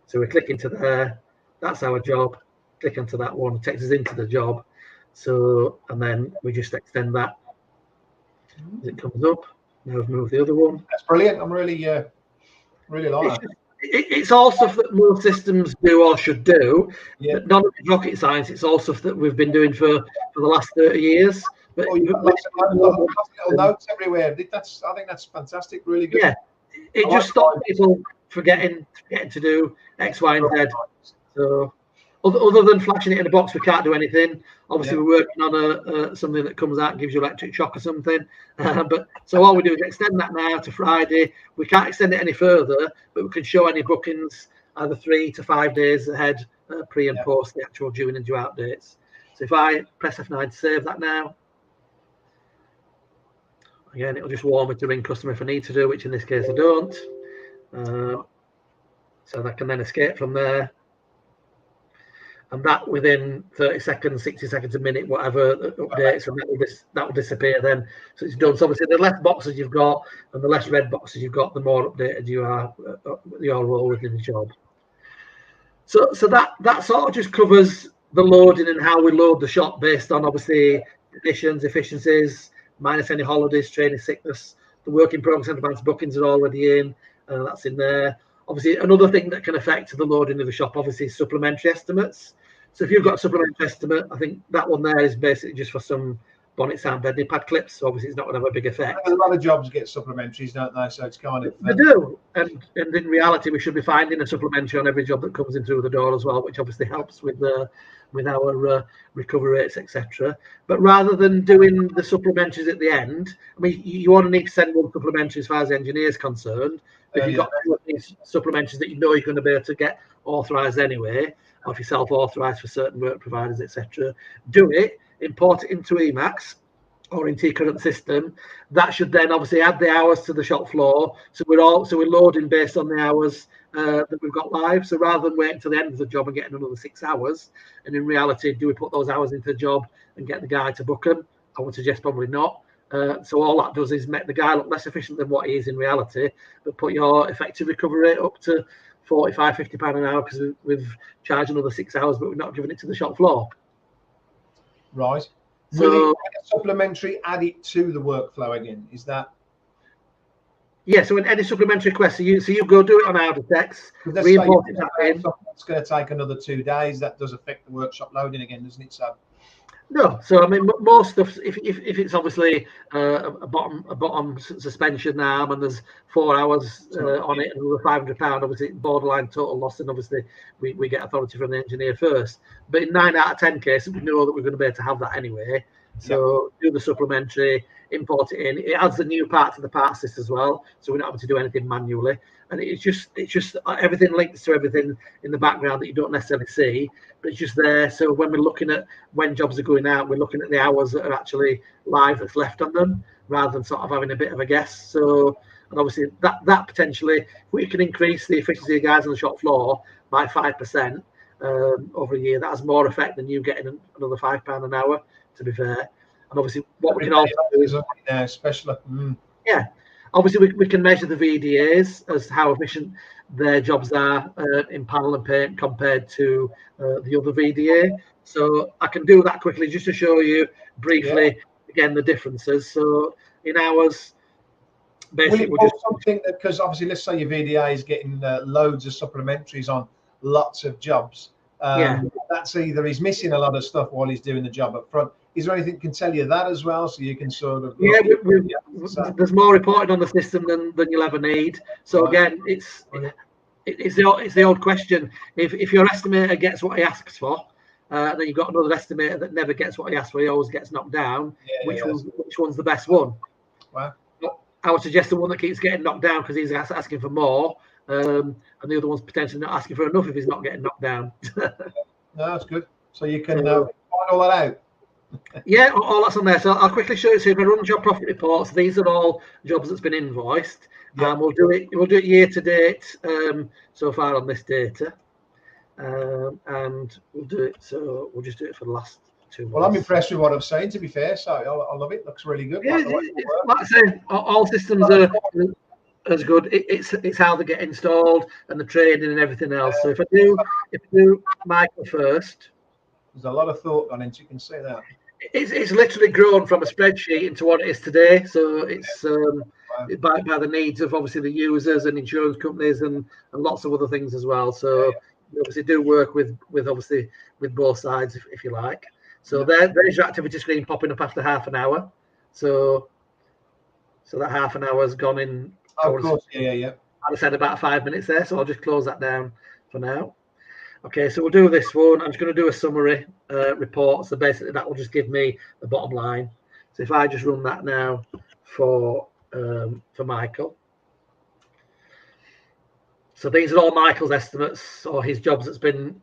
So we click into there, that's our job, click onto that one, it takes us into the job. So, and then we just extend that as it comes up. Now we've moved the other one. That's brilliant. I'm really like that. It's all stuff that most systems do or should do. Yeah. But none of it's rocket science. It's all stuff that we've been doing for the last 30 years. But you've got little notes everywhere. I think that's fantastic. Really good. Yeah, it just stops people forgetting to do X, Y, and Z. So other than flashing it in a box, we can't do anything. Obviously, we're working on something that comes out and gives you electric shock or something. But so all we do is extend that now to Friday. We can't extend it any further, but we can show any bookings either 3 to 5 days ahead, pre and post the actual due in and due out dates. So if I press F9 to save that now, again, it'll just warn me to ring customer if I need to do, which in this case I don't. So I can then escape from there. And that within 30 seconds, 60 seconds, a minute, whatever updates, and that will disappear then. So it's done. So obviously, the less boxes you've got and the less red boxes you've got, the more updated you are your role within the job. So that sort of just covers the loading and how we load the shop based on obviously conditions, efficiencies, minus any holidays, training, sickness. The work in progress and advanced bookings are already in, that's in there. Obviously, another thing that can affect the loading of the shop, obviously, is supplementary estimates. So if you've got a supplementary estimate, I think that one there is basically just for some bonnet sound bending pad clips. So obviously, it's not going to have a big effect. A lot of jobs get supplementaries, don't they? So it's kind of... They do. And in reality, we should be finding a supplementary on every job that comes in through the door as well, which obviously helps with our recovery rates, etc. But rather than doing the supplementaries at the end, I mean, you only need to send one supplementary as far as the engineer is concerned. If you've got these supplementaries that you know you're going to be able to get authorised anyway, or if you're self-authorised for certain work providers, etc., do it, import it into EMACS or into your current system. That should then obviously add the hours to the shop floor. So we're loading based on the hours that we've got live. So rather than waiting till the end of the job and getting another 6 hours, and in reality, do we put those hours into the job and get the guy to book them? I would suggest probably not. So all that does is make the guy look less efficient than what he is in reality, but put your effective recovery rate up to £45–50 an hour because we've charged another 6 hours, but we're not giving it to the shop floor. Right. So, will you make a supplementary add it to the workflow again? Is that? Yeah. So in any supplementary request, so you go do it on Audatex. It's going to take another 2 days. That does affect the workshop loading again, doesn't it? So. No, so I mean, most stuff. If it's obviously a bottom suspension arm and there's 4 hours on it and another £500, obviously borderline total loss, and obviously we get authority from the engineer first. But in 9 out of 10 cases, we know that we're going to be able to have that anyway. So do the supplementary, import it in. It adds the new part to the parts list as well, so we're not having to do anything manually. And it's just everything links to everything in the background that you don't necessarily see, but it's just there. So when we're looking at when jobs are going out, we're looking at the hours that are actually live that's left on them, rather than sort of having a bit of a guess. So, and obviously that potentially, if we can increase the efficiency of guys on the shop floor by 5% over a year, that has more effect than you getting another £5 an hour, to be fair. And obviously what we can also do is especially. Yeah. Obviously, we can measure the VDAs as how efficient their jobs are in panel and paint compared to the other VDA. So I can do that quickly just to show you briefly, again, the differences. So in ours, basically, we'll just something that, because obviously, let's say your VDA is getting loads of supplementaries on lots of jobs. That's either he's missing a lot of stuff while he's doing the job up front. Is there anything that can tell you that as well, so you can sort of there's more reporting on the system than you'll ever need. So again, it's the old question. If your estimator gets what he asks for, then you've got another estimator that never gets what he asks for. He always gets knocked down. Which one's the best one? Wow. I would suggest the one that keeps getting knocked down because he's asking for more, and the other one's potentially not asking for enough if he's not getting knocked down. No, that's good. So you can find all that out. Yeah, all that's on there. So I'll quickly show you. So if I run job profit reports, these are all jobs that's been invoiced. We'll do it year to date so far on this data, and we'll do it. So we'll just do it for the last 2 months. Well, I'm impressed with what I've seen, to be fair. So I love it. Looks really good. Yeah, like I say, all systems are as good. It's how they get installed and the training and everything else. So if I do Michael first. There's a lot of thought gone into. You can see that. It's literally grown from a spreadsheet into what it is today. So it's by the needs of obviously the users and insurance companies and lots of other things as well. So we obviously do work with obviously with both sides if you like. So there's your activity screen popping up after half an hour. So that half an hour has gone in. Oh, of course, yeah. I said about 5 minutes there, so I'll just close that down for now. Okay, so we'll do this one. I'm just going to do a summary report. So basically, that will just give me the bottom line. So if I just run that now for Michael. So these are all Michael's estimates or his jobs that's been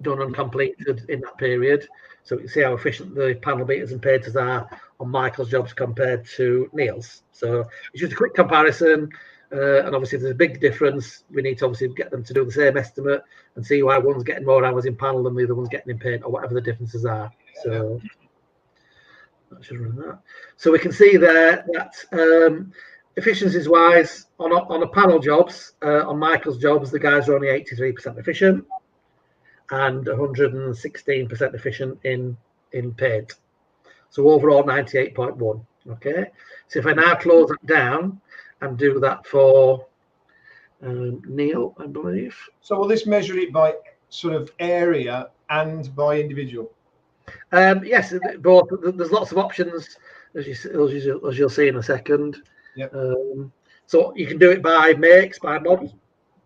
done and completed in that period. So you can see how efficient the panel beaters and painters are on Michael's jobs compared to Neil's. So it's just a quick comparison. And obviously, if there's a big difference, we need to obviously get them to do the same estimate and see why one's getting more hours in panel than the other one's getting in paint or whatever the differences are. So that should run that. So we can see there that efficiencies wise on a panel jobs, on Michael's jobs, the guys are only 83% efficient and 116% efficient in paint. So overall 98.1. Okay. So if I now close that down and do that for Neil, I believe. So will this measure it by sort of area and by individual? Yes, both. There's lots of options, as you'll see in a second. Yep. So you can do it by makes, by model,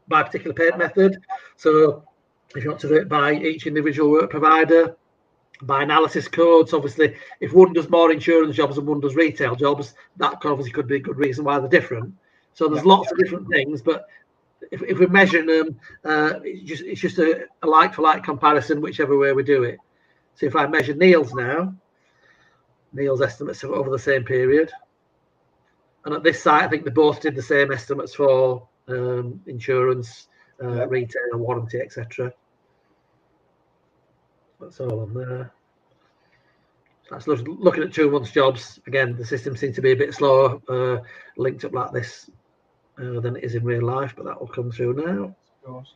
by particular paint method. So if you want to do it by each individual work provider, by analysis codes, obviously, if one does more insurance jobs and one does retail jobs, that obviously could be a good reason why they're different. So there's lots of different things, but if we're measuring them, it's just a like-for-like comparison, whichever way we do it. So if I measure Neil's now, Neil's estimates over the same period, and at this site, I think they both did the same estimates for insurance, retail, warranty, etc. That's all on there. That's looking at 2 months jobs. Again, the system seems to be a bit slower, linked up like this than it is in real life, but that will come through now. Of course.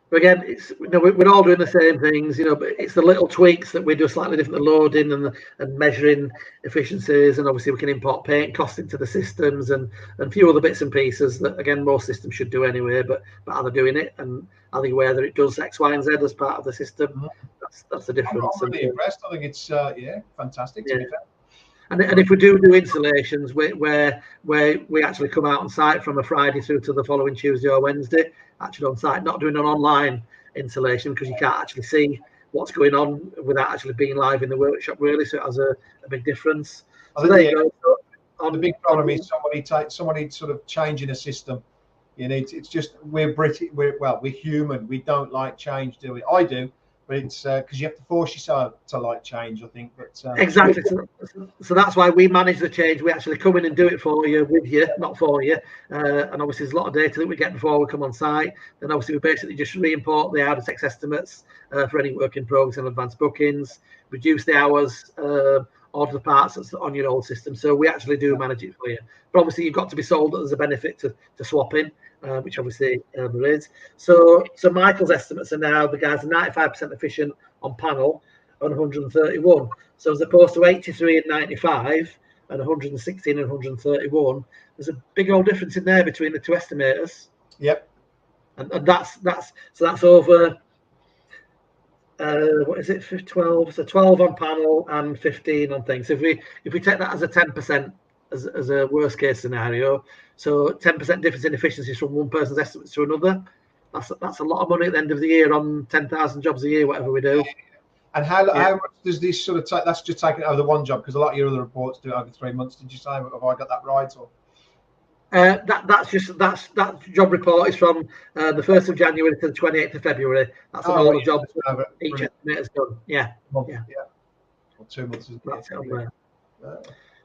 But again, we're all doing the same things, but it's the little tweaks that we do slightly different, the loading and measuring efficiencies, and obviously we can import paint cost into the systems and a few other bits and pieces that, again, most systems should do anyway, but are they doing it? And are they aware that it does X, Y, and Z as part of the system? That's the difference. I'm really impressed. I think it's, fantastic to be fair. And if we do installations where we actually come out on site from a Friday through to the following Tuesday or Wednesday, actually on site, not doing an online installation because you can't actually see what's going on without actually being live in the workshop, really. So it has a big difference. So there you go. The big problem is somebody sort of changing a system. It's just we're British. We're human. We don't like change, do we? I do. But it's because you have to force yourself to like change, I think. But exactly. So that's why we manage the change. We actually come in and do it for you, with you, not for you. And obviously, there's a lot of data that we get before we come on site. Then obviously, we basically just re-import the out of text estimates for any work in progress and advanced bookings. Reduce the hours on order the parts that's on your old system. So we actually do manage it for you. But obviously, you've got to be sold that there's a benefit to swapping, which obviously there is. So Michael's estimates are now the guys are 95% efficient on panel and 131. So as opposed to 83 and 95 and 116 and 131, there's a big old difference in there between the two estimators. Yep. And that's over. What is it? 12. So 12 on panel and 15 on things. So if we take that as a 10% as a worst case scenario, so 10% difference in efficiencies from one person's estimates to another, that's a lot of money at the end of the year on 10,000 jobs a year, whatever we do. And how much does this sort of take? That's just taking it over the one job, because a lot of your other reports do it over 3 months. Did you say? Have I got that right? Or that job report is from the 1st of January to the 28th of February. That's all the jobs each estimator's done. Yeah. Well, 2 months. That's it.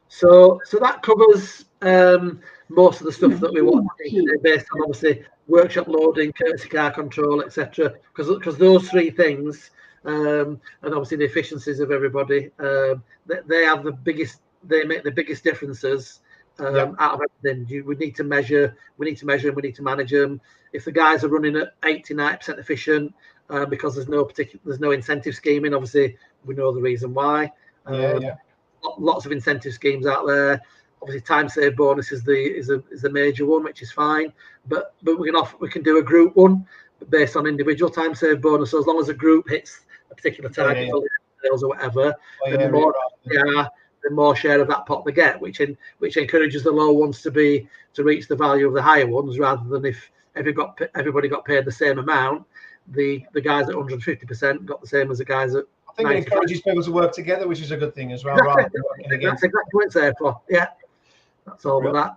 So that covers most of the stuff that we want to do, based on obviously workshop loading, courtesy car control, etc. Because those three things, and obviously the efficiencies of everybody, they have the biggest. They make the biggest differences out of everything. We need to measure. We need to measure them. We need to manage them. If the guys are running at 89% efficient because there's no incentive scheming, obviously we know the reason why. Lots of incentive schemes out there. Obviously, time save bonus is the major one, which is fine. But we can do a group one based on individual time save bonus. So as long as a group hits a particular target sales or whatever, the more share of that pot they get, which encourages the low ones to reach the value of the higher ones, rather than if everybody got paid the same amount, the guys at 150% got the same as the guys at. I think it encourages people to work together, which is a good thing as well. Exactly. That's exactly what it's there for. Yeah, that's all of that.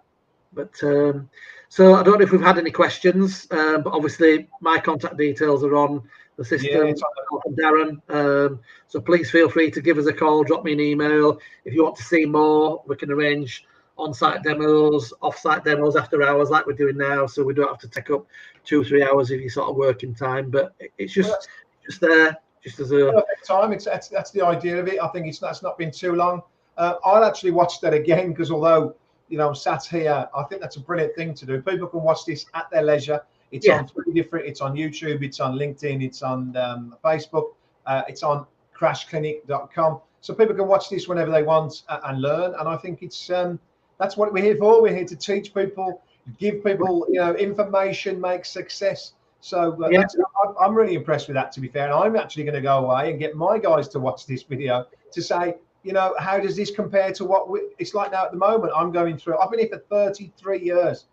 But so I don't know if we've had any questions, but obviously my contact details are on the system. From Darren. So please feel free to give us a call, drop me an email. If you want to see more, we can arrange on-site demos, off-site demos after hours like we're doing now, so we don't have to take up 2 or 3 hours of your sort of working time. But it's just there. Just as a perfect time. That's the idea of it. I think that's not been too long. I'll actually watch that again, because although I'm sat here, I think that's a brilliant thing to do. People can watch this at their leisure. It's on 3 different. It's on YouTube. It's on LinkedIn. It's on Facebook. It's on crashclinic.com. So people can watch this whenever they want and learn. And I think it's that's what we're here for. We're here to teach people, give people information, make success. So I'm really impressed with that, to be fair. And I'm actually going to go away and get my guys to watch this video to say, how does this compare to what it's like now at the moment? I'm going through. I've been here for 33 years.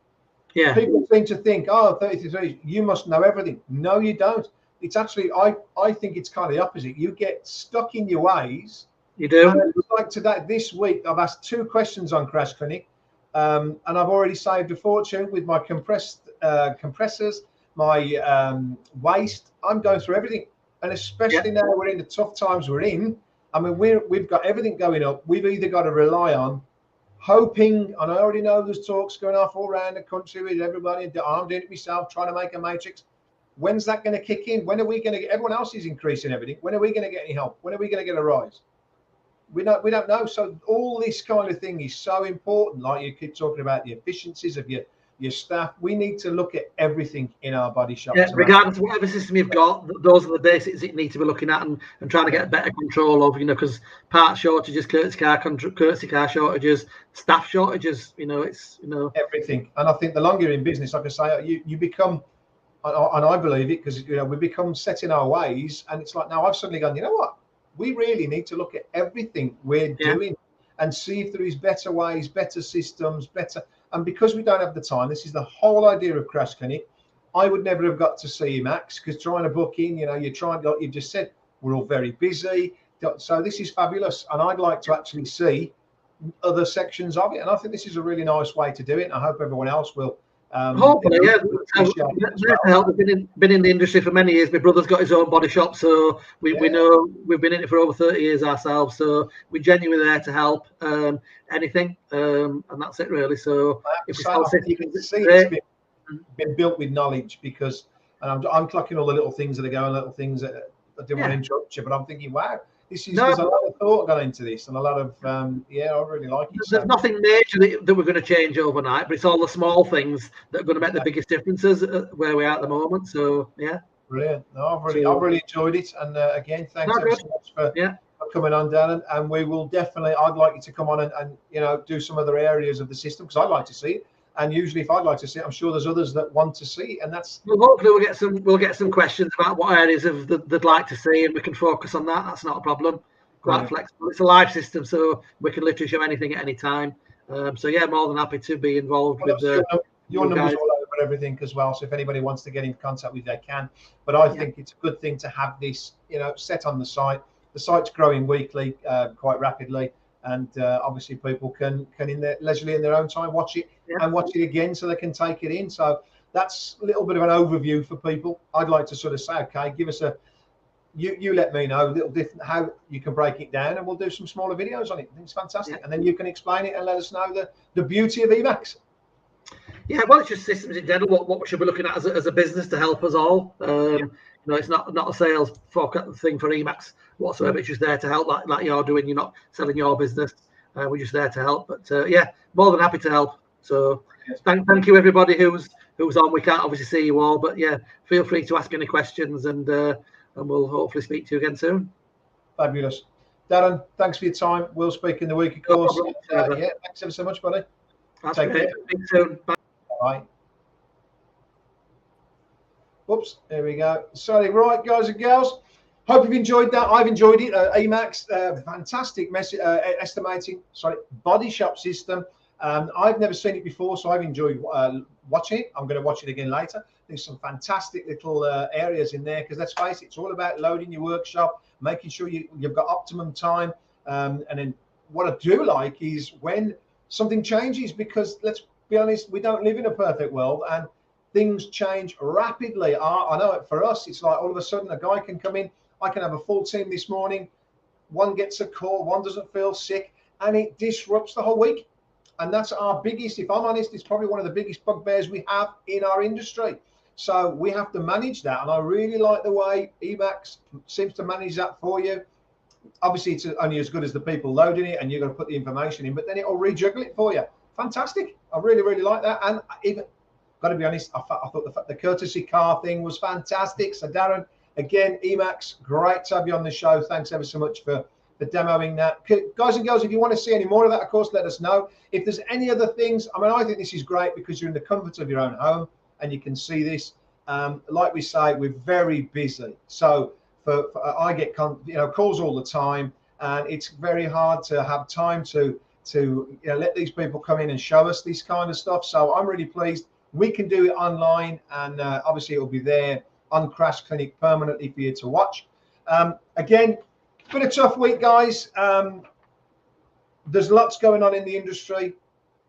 Yeah. People seem to think, 33, you must know everything. No, you don't. It's actually, I think it's kind of the opposite. You get stuck in your ways. You do. And like this week, I've asked 2 questions on Crash Clinic, and I've already saved a fortune with my compressors. My waste. I'm going through everything, and especially now we're in the tough times we're in. I mean, we've got everything going up. We've either got to rely on hoping, and I already know there's talks going off all around the country with everybody. I'm doing it myself, trying to make a matrix. When's that going to kick in? When are we going to get? Everyone else is increasing everything. When are we going to get any help? When are we going to get a rise? We don't know. So all this kind of thing is so important. Like you keep talking about the efficiencies of your staff. We need to look at everything in our body shop. Yeah, regardless of whatever system you've got, those are the basics that you need to be looking at and trying to get better control of, because parts shortages, courtesy car shortages, staff shortages, it's everything. And I think the longer you're in business, like I say, you become, and I believe it, because we become set in our ways, and it's like now I've suddenly gone, you know what? We really need to look at everything we're doing and see if there is better ways, better systems, better. And because we don't have the time, this is the whole idea of Crash Clinic. I would never have got to see EMACS, because trying to book in, you're trying, like you've just said, we're all very busy. So this is fabulous. And I'd like to actually see other sections of it. And I think this is a really nice way to do it. And I hope everyone else will. Hopefully, yeah. I've been in the industry for many years. My brother's got his own body shop, so we know we've been in it for over 30 years ourselves. So we're genuinely there to help anything, and that's it really. So if you can see it's been built with knowledge, because, and I'm clocking all the little things that are going, little things that I didn't want to interrupt you, but I'm thinking, wow, there's a lot of thought going into this, and a lot of yeah, I really like it. There's nothing major that we're going to change overnight, but it's all the small things that are going to make the biggest differences where we are at the moment. So yeah, brilliant. No, I've really enjoyed it, and again, thanks ever so much for coming on, Darren. And we will definitely, I'd like you to come on and you know, do some other areas of the system, because I'd like to see it. And usually, if I'd like to see it, I'm sure there's others that want to see it, and that's. Well, hopefully we'll get some questions about what areas of they'd like to see, and we can focus on that. That's not a problem. Quite flexible. It's a live system, so we can literally show anything at any time. So yeah, more than happy to be involved with your numbers all over everything as well. So if anybody wants to get in contact with you, they can. But I think it's a good thing to have this, you know, set on the site. The site's growing weekly, quite rapidly. And obviously people can in their leisurely in their own time watch it and watch it again, so they can take it in. So that's a little bit of an overview for people. I'd like to sort of say, okay, give us a you let me know a little different how you can break it down, and we'll do some smaller videos on it. I think it's fantastic, and then you can explain it and let us know the beauty of EMACS. Yeah, well, it's just systems in general. What we should be looking at as a business to help us all. You know, it's not a sales thing for EMACS whatsoever. It's just there to help, like you're doing. You're not selling your business. We're just there to help. But yeah, more than happy to help. So thank you everybody who's on. We can't obviously see you all, but yeah, feel free to ask any questions, and we'll hopefully speak to you again soon. Fabulous. Darren, thanks for your time. We'll speak in the week, of course. Yeah, thanks ever so much, buddy. Take care. Speak soon. Bye. Bye. Whoops, there we go. Sorry, right, guys and girls. Hope you've enjoyed that. I've enjoyed it. EMACS, fantastic body shop system. I've never seen it before, so I've enjoyed watching it. I'm going to watch it again later. There's some fantastic little areas in there, because let's face it, it's all about loading your workshop, making sure you've got optimum time. And then what I do like is when something changes, because let's be honest, we don't live in a perfect world, and things change rapidly. I know for us, it's like all of a sudden a guy can come in. I can have a full team this morning. One gets a call, one doesn't feel sick, and it disrupts the whole week. And that's our biggest, if I'm honest, it's probably one of the biggest bugbears we have in our industry. So we have to manage that. And I really like the way EMACS seems to manage that for you. Obviously, it's only as good as the people loading it, and you're going to put the information in, but then it'll rejuggle it for you. Fantastic. I really, really like that. And even, got to be honest, I thought the courtesy car thing was fantastic. So Darren, again, EMACS, great to have you on the show. Thanks ever so much for demoing that. Guys and girls, if you want to see any more of that, of course, let us know. If there's any other things, I mean, I think this is great because you're in the comfort of your own home and you can see this. Like we say, we're very busy. So I get calls all the time, and it's very hard to have time to let these people come in and show us this kind of stuff. So I'm really pleased we can do it online, and obviously it will be there on Crash Clinic permanently for you to watch. Again, it's been a tough week, guys. There's lots going on in the industry.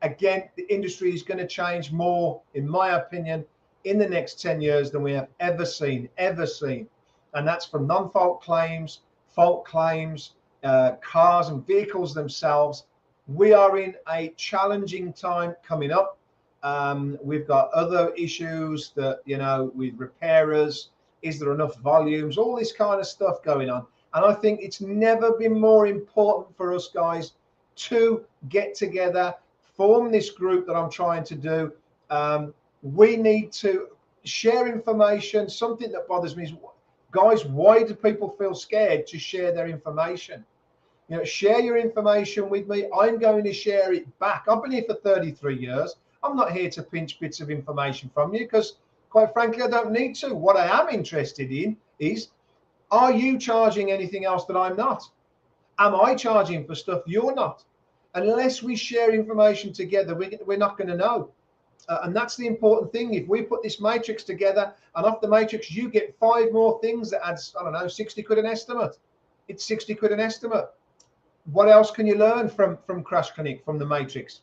Again, the industry is going to change more, in my opinion, in the next 10 years than we have ever seen. And that's from non-fault claims, fault claims, cars and vehicles themselves. We are in a challenging time coming up. We've got other issues that, with repairers, is there enough volumes, all this kind of stuff going on. And I think it's never been more important for us guys to get together, form this group that I'm trying to do. We need to share information. Something that bothers me is, guys, why do people feel scared to share their information? Share your information with me. I'm going to share it back. I've been here for 33 years. I'm not here to pinch bits of information from you because, quite frankly, I don't need to. What I am interested in is, are you charging anything else that I'm not? Am I charging for stuff you're not? Unless we share information together, we're not going to know. And that's the important thing. If we put this matrix together, and off the matrix, you get 5 more things that adds, I don't know, 60 quid an estimate. It's 60 quid an estimate. What else can you learn from Crash Clinic, from the matrix?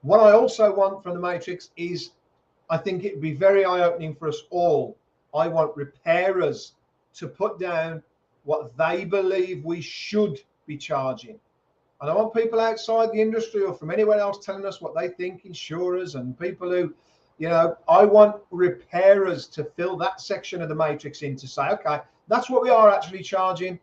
What I also want from the matrix is, I think it'd be very eye-opening for us all. I want repairers to put down what they believe we should be charging. And I want people outside the industry or from anywhere else telling us what they think, insurers and people who, I want repairers to fill that section of the matrix in to say, okay, that's what we are actually charging.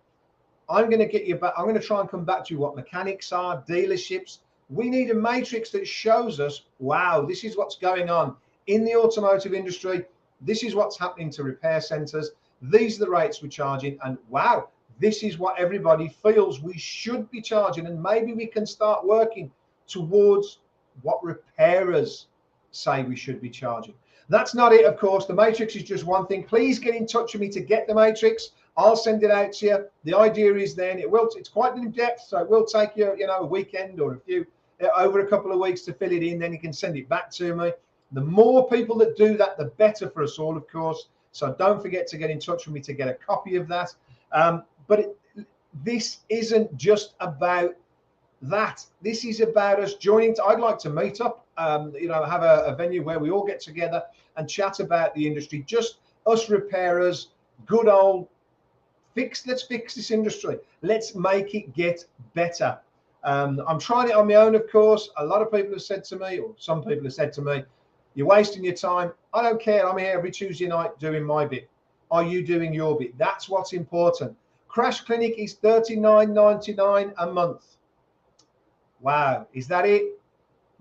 I'm going to get you back. I'm going to try and come back to you what mechanics are, dealerships. We need a matrix that shows us, wow, this is what's going on in the automotive industry. This is what's happening to repair centers. These are the rates we're charging. And wow, this is what everybody feels we should be charging. And maybe we can start working towards what repairers say we should be charging. That's not it, of course. The matrix is just one thing. Please get in touch with me to get the matrix. I'll send it out to you. The idea is then it's quite in depth, so it will take you, a weekend or over a couple of weeks to fill it in. Then you can send it back to me. The more people that do that, the better for us all, of course. So don't forget to get in touch with me to get a copy of that. This isn't just about that. This is about us joining. I'd like to meet up, have a venue where we all get together and chat about the industry. Just us repairers, good old let's fix this industry. Let's make it get better. I'm trying it on my own, of course. A lot of people have said to me, or some people have said to me, you're wasting your time. I don't care. I'm here every Tuesday night doing my bit. Are you doing your bit? That's what's important. Crash Clinic is $39.99 a month. Wow, is that it?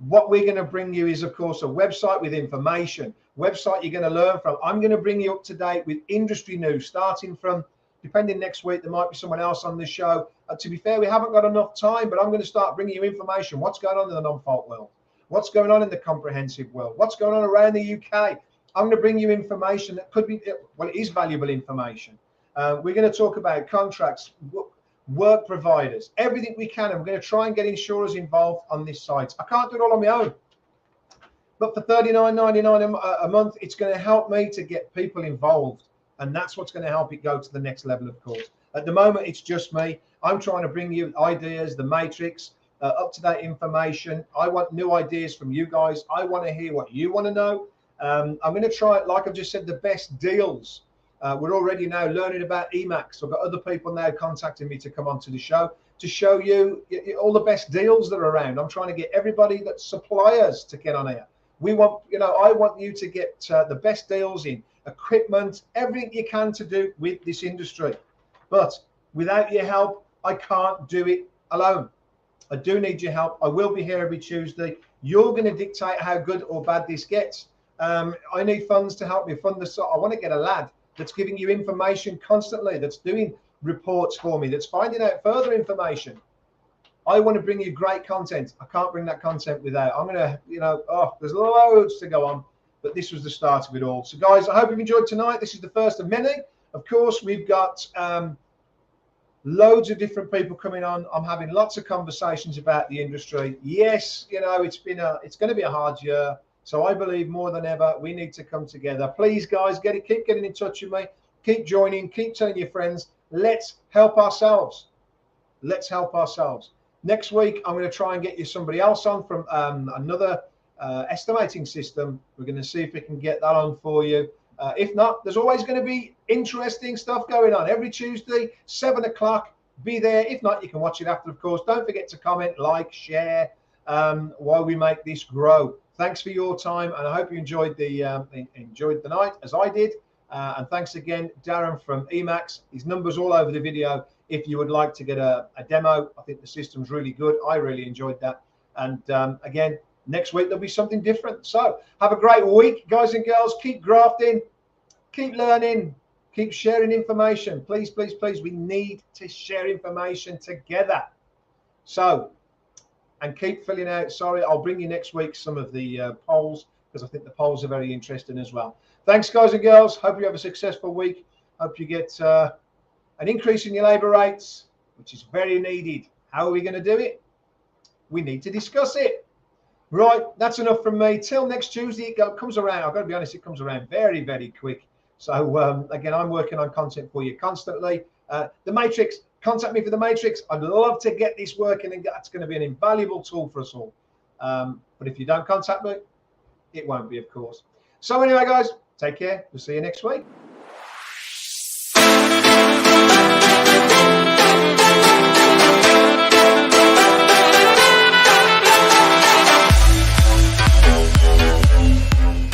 What we're going to bring you is, of course, a website with information, website you're going to learn from. I'm going to bring you up to date with industry news, starting from, depending next week, there might be someone else on the show. To be fair, we haven't got enough time, but I'm going to start bringing you information. What's going on in the non-fault world? What's going on in the comprehensive world? What's going on around the UK? I'm going to bring you information that could be, well, it is valuable information. We're going to talk about contracts, work providers, everything we can. And we're going to try and get insurers involved on this site. I can't do it all on my own. But for $39.99 a month, it's going to help me to get people involved. And that's what's going to help it go to the next level, of course. At the moment, it's just me. I'm trying to bring you ideas, the matrix, up-to-date information. I want new ideas from you guys. I want to hear what you want to know. I'm going to try, like I've just said, the best deals. We're already now learning about EMACS. I've got other people now contacting me to come onto the show to show you all the best deals that are around. I'm trying to get everybody that's suppliers to get on here. We want, I want you to get the best deals in equipment, everything you can to do with this industry. But without your help, I can't do it alone. I do need your help. I will be here every Tuesday. You're going to dictate how good or bad this gets. I need funds to help me fund the site. I want to get a lad that's giving you information constantly, that's doing reports for me, that's finding out further information. I want to bring you great content. I can't bring that content without. I'm going to, there's loads to go on, but this was the start of it all. So guys, I hope you've enjoyed tonight. This is the first of many. Of course, we've got loads of different people coming on. I'm having lots of conversations about the industry. Yes, it's going to be a hard year. So I believe more than ever, we need to come together. Please, guys, keep getting in touch with me. Keep joining. Keep telling your friends. Let's help ourselves. Let's help ourselves. Next week, I'm going to try and get you somebody else on from another estimating system. We're going to see if we can get that on for you. If not, there's always going to be interesting stuff going on. Every Tuesday, 7 o'clock, be there. If not, you can watch it after, of course. Don't forget to comment, like, share, while we make this grow. Thanks for your time, and I hope you enjoyed the night as I did. And thanks again, Darren from EMACS. His number's all over the video. If you would like to get a demo, I think the system's really good. I really enjoyed that. And again, next week there'll be something different. So have a great week, guys and girls. Keep grafting, keep learning, keep sharing information. Please, please, please. We need to share information together. So. And keep filling out. Sorry, I'll bring you next week some of the polls, because I think the polls are very interesting as well. Thanks, guys and girls. Hope you have a successful week. Hope you get an increase in your labour rates, which is very needed. How are we going to do it? We need to discuss it. Right, that's enough from me. Till next Tuesday, it comes around. I've got to be honest, it comes around very, very quick. So again, I'm working on content for you constantly. The Matrix. Contact me for the Matrix. I'd love to get this working, and that's going to be an invaluable tool for us all. But if you don't contact me, it won't be, of course. So anyway, guys, take care. We'll see you next week.